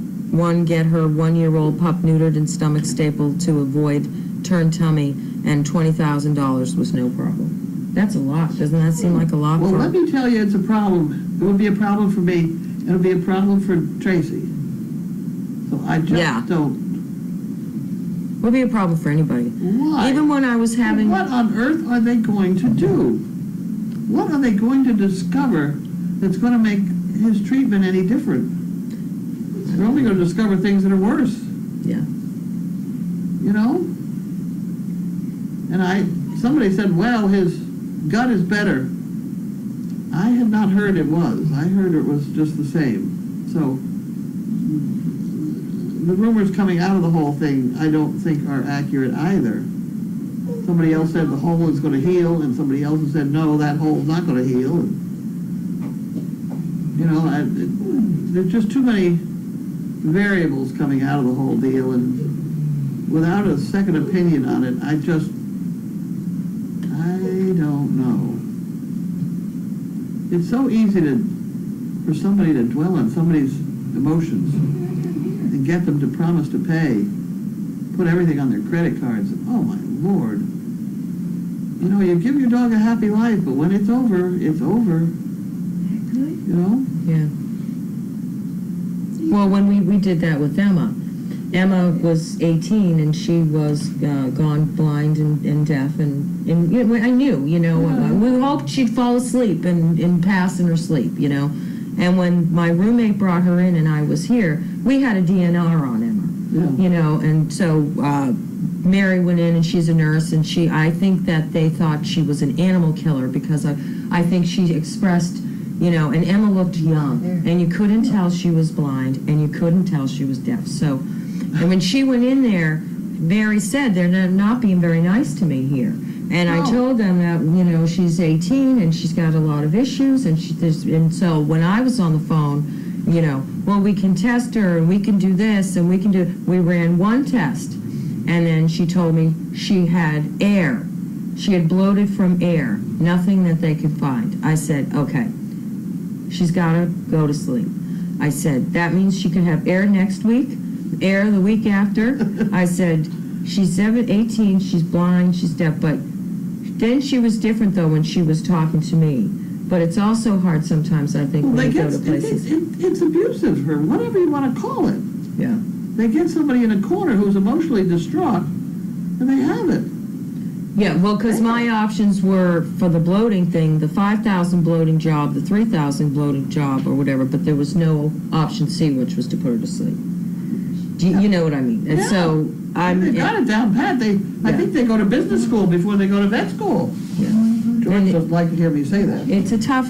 Speaker 2: get her 1-year-old pup neutered and stomach stapled to avoid turned tummy, and $20,000 was no problem. That's a lot. Doesn't that seem like a lot?
Speaker 3: Well,
Speaker 2: for
Speaker 3: let me tell you, it's a problem. It would be a problem for me. It'll be a problem for Tracy. So I just
Speaker 2: Yeah.
Speaker 3: don't.
Speaker 2: Would be a problem for anybody.
Speaker 3: Why?
Speaker 2: Even when I was having.
Speaker 3: What on earth are they going to do? What are they going to discover that's going to make his treatment any different? They're only going to discover things that are worse.
Speaker 2: Yeah.
Speaker 3: You know? And somebody said, well, his gut is better. I had not heard it was. I heard it was just the same. So, the rumors coming out of the whole thing, I don't think are accurate either. Somebody else said the hole is going to heal, and somebody else has said, no, that hole's not going to heal. And, you know, there's just too many variables coming out of the whole deal, and without a second opinion on it, I don't know. It's so easy for somebody to dwell on somebody's emotions and get them to promise to pay, put everything on their credit cards, and oh my Lord. You know, you give your dog a happy life, but when it's over, it's over. You know?
Speaker 2: Yeah. Well, when we did that with Emma was 18 and she was gone blind and deaf, and you know, I knew, you know, we hoped she'd fall asleep and pass in her sleep, you know. And when my roommate brought her in and I was here, we had a DNR on Emma, you know, and so Mary went in and she's a nurse, and I think that they thought she was an animal killer because I think she expressed, you know, and Emma looked young, and you couldn't tell she was blind, and you couldn't tell she was deaf. So, and when she went in there, Mary said, they're not being very nice to me here. And I told them that, you know, she's 18 and she's got a lot of issues, and and so when I was on the phone, you know, well, we can test her, and we can do this, and we ran one test, and then she told me she had air. She had bloated from air, nothing that they could find. I said, okay. She's got to go to sleep. I said, that means she could have air next week, air the week after. I said, she's 18, she's blind, she's deaf, but then she was different, though, when she was talking to me. But it's also hard sometimes, I think, when you go to places.
Speaker 3: It's abusive, or whatever you want to call it.
Speaker 2: Yeah.
Speaker 3: They get somebody in a corner who's emotionally distraught, and they have it.
Speaker 2: Yeah, well, because my options were for the bloating thing, the 5,000 bloating job, the 3,000 bloating job, or whatever, but there was no option C, which was to put her to sleep. You know what I mean? And so
Speaker 3: They've got it down pat. I think they go to business school before they go to vet school.
Speaker 2: Yeah.
Speaker 3: George doesn't like to hear me say that.
Speaker 2: It's a tough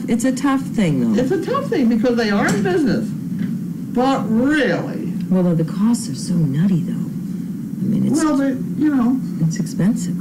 Speaker 2: thing, though.
Speaker 3: It's a tough thing because they are in business. But really.
Speaker 2: Well, the costs are so nutty, though. I mean,
Speaker 3: it's
Speaker 2: expensive.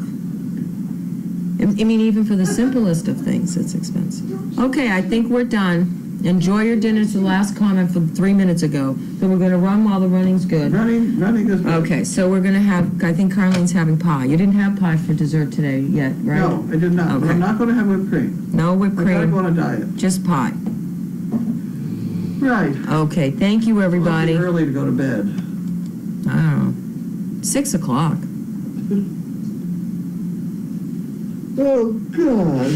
Speaker 2: I mean, even for the simplest of things, it's expensive. Okay, I think we're done. Enjoy your dinner. It's the last comment from 3 minutes ago. So we're going to run while the running's good.
Speaker 3: Running is good.
Speaker 2: Okay, so we're going to have, I think Carlene's having pie. You didn't have pie for dessert today yet, right?
Speaker 3: No, I did not.
Speaker 2: Okay.
Speaker 3: But I'm not going to have whipped cream.
Speaker 2: No whipped cream.
Speaker 3: I gotta go on a diet.
Speaker 2: Just pie.
Speaker 3: Right.
Speaker 2: Okay, thank you, everybody.
Speaker 3: It's early to go to bed.
Speaker 2: I don't know. 6 o'clock.
Speaker 3: Oh, God.